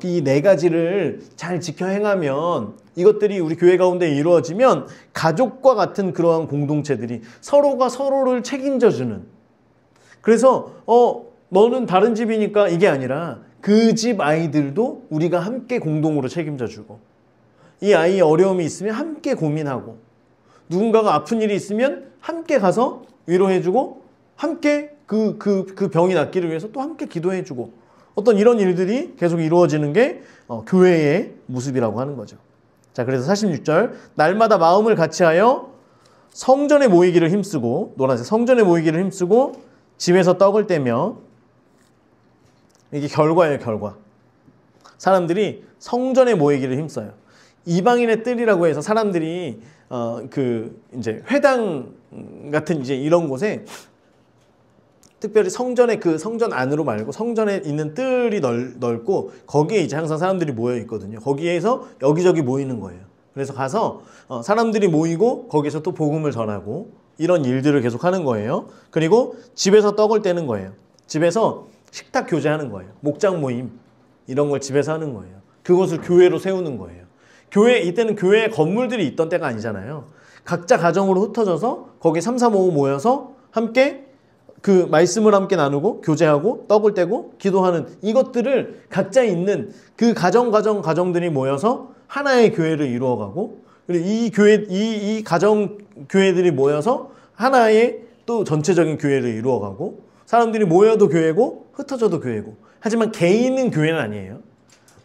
A: 이 네 가지를 잘 지켜 행하면 이것들이 우리 교회 가운데 이루어지면 가족과 같은 그러한 공동체들이 서로가 서로를 책임져주는. 그래서 너는 다른 집이니까 이게 아니라 그 집 아이들도 우리가 함께 공동으로 책임져주고 이 아이의 어려움이 있으면 함께 고민하고 누군가가 아픈 일이 있으면 함께 가서 위로해주고 함께 그 병이 낫기를 위해서 또 함께 기도해주고 어떤 이런 일들이 계속 이루어지는 게 교회의 모습이라고 하는 거죠. 자, 그래서 46절 날마다 마음을 같이하여 성전에 모이기를 힘쓰고 노란색 성전에 모이기를 힘쓰고 집에서 떡을 떼며 이게 결과예요. 결과. 사람들이 성전에 모이기를 힘써요. 이방인의 뜰이라고 해서 사람들이 이제 회당 같은 이제 이런 곳에 특별히 성전에 그 성전 안으로 말고 성전에 있는 뜰이 넓고 거기에 이제 항상 사람들이 모여 있거든요. 거기에서 여기저기 모이는 거예요. 그래서 가서 사람들이 모이고 거기서 또 복음을 전하고 이런 일들을 계속 하는 거예요. 그리고 집에서 떡을 떼는 거예요. 집에서 식탁 교제하는 거예요. 목장 모임 이런 걸 집에서 하는 거예요. 그것을 교회로 세우는 거예요. 이때는 교회에 건물들이 있던 때가 아니잖아요. 각자 가정으로 흩어져서 거기 3, 4, 5 모여서 함께 그 말씀을 함께 나누고 교제하고 떡을 떼고 기도하는 이것들을 각자 있는 그 가정들이 모여서 하나의 교회를 이루어가고 그리고 이 가정 교회들이 모여서 하나의 또 전체적인 교회를 이루어가고 사람들이 모여도 교회고 흩어져도 교회고 하지만 개인은 교회는 아니에요.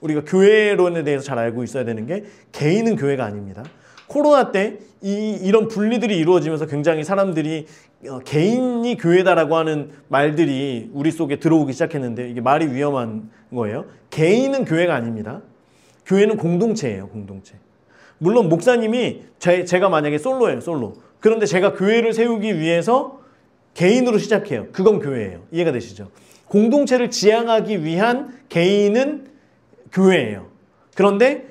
A: 우리가 교회론에 대해서 잘 알고 있어야 되는 게 개인은 교회가 아닙니다. 코로나 때 이런 분리들이 이루어지면서 굉장히 사람들이 개인이 교회다라고 하는 말들이 우리 속에 들어오기 시작했는데 이게 말이 위험한 거예요. 개인은 교회가 아닙니다. 교회는 공동체예요. 공동체. 물론 목사님이 제가 만약에 솔로예요. 솔로. 그런데 제가 교회를 세우기 위해서 개인으로 시작해요. 그건 교회예요. 이해가 되시죠? 공동체를 지향하기 위한 개인은 교회예요. 그런데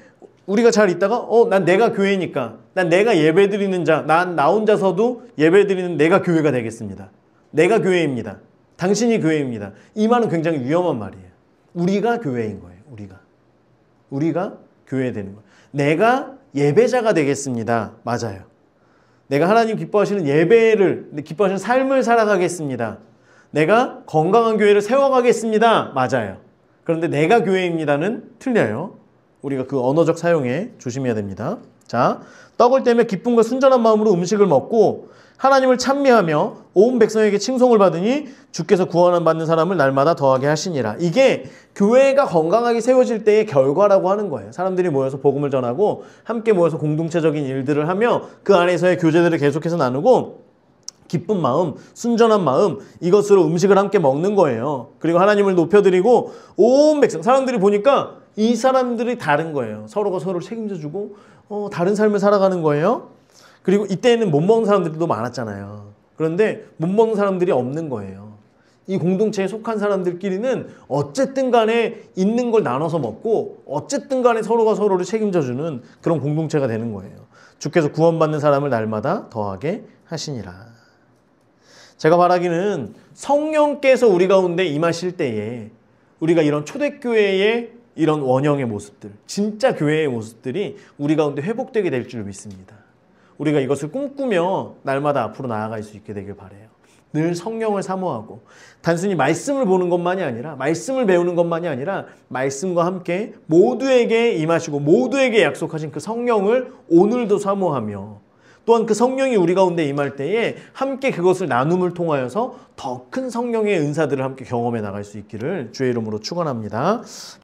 A: 우리가 잘 있다가 난 내가 교회니까 난 내가 예배드리는 자, 나 혼자서도 예배드리는 내가 교회가 되겠습니다. 내가 교회입니다. 당신이 교회입니다. 이 말은 굉장히 위험한 말이에요. 우리가 교회인 거예요. 우리가 교회 되는 거예요. 내가 예배자가 되겠습니다. 맞아요. 내가 하나님 기뻐하시는 예배를, 기뻐하시는 삶을 살아가겠습니다. 내가 건강한 교회를 세워가겠습니다. 맞아요. 그런데 내가 교회입니다는 틀려요. 우리가 그 언어적 사용에 조심해야 됩니다. 자, 떡을 떼며 기쁨과 순전한 마음으로 음식을 먹고 하나님을 찬미하며 온 백성에게 칭송을 받으니 주께서 구원 받는 사람을 날마다 더하게 하시니라. 이게 교회가 건강하게 세워질 때의 결과라고 하는 거예요. 사람들이 모여서 복음을 전하고 함께 모여서 공동체적인 일들을 하며 그 안에서의 교제들을 계속해서 나누고 기쁜 마음, 순전한 마음, 이것으로 음식을 함께 먹는 거예요. 그리고 하나님을 높여드리고 온 백성, 사람들이 보니까 이 사람들이 다른 거예요. 서로가 서로를 책임져주고 다른 삶을 살아가는 거예요. 그리고 이때는 못 먹는 사람들도 많았잖아요. 그런데 못 먹는 사람들이 없는 거예요. 이 공동체에 속한 사람들끼리는 어쨌든 간에 있는 걸 나눠서 먹고 어쨌든 간에 서로가 서로를 책임져주는 그런 공동체가 되는 거예요. 주께서 구원받는 사람을 날마다 더하게 하시니라. 제가 바라기는 성령께서 우리 가운데 임하실 때에 우리가 이런 초대교회의 이런 원형의 모습들, 진짜 교회의 모습들이 우리 가운데 회복되게 될 줄 믿습니다. 우리가 이것을 꿈꾸며 날마다 앞으로 나아갈 수 있게 되길 바라요. 늘 성령을 사모하고 단순히 말씀을 보는 것만이 아니라 말씀을 배우는 것만이 아니라 말씀과 함께 모두에게 임하시고 모두에게 약속하신 그 성령을 오늘도 사모하며 또한 그 성령이 우리 가운데 임할 때에 함께 그것을 나눔을 통하여서 더 큰 성령의 은사들을 함께 경험해 나갈 수 있기를 주의 이름으로 축원합니다.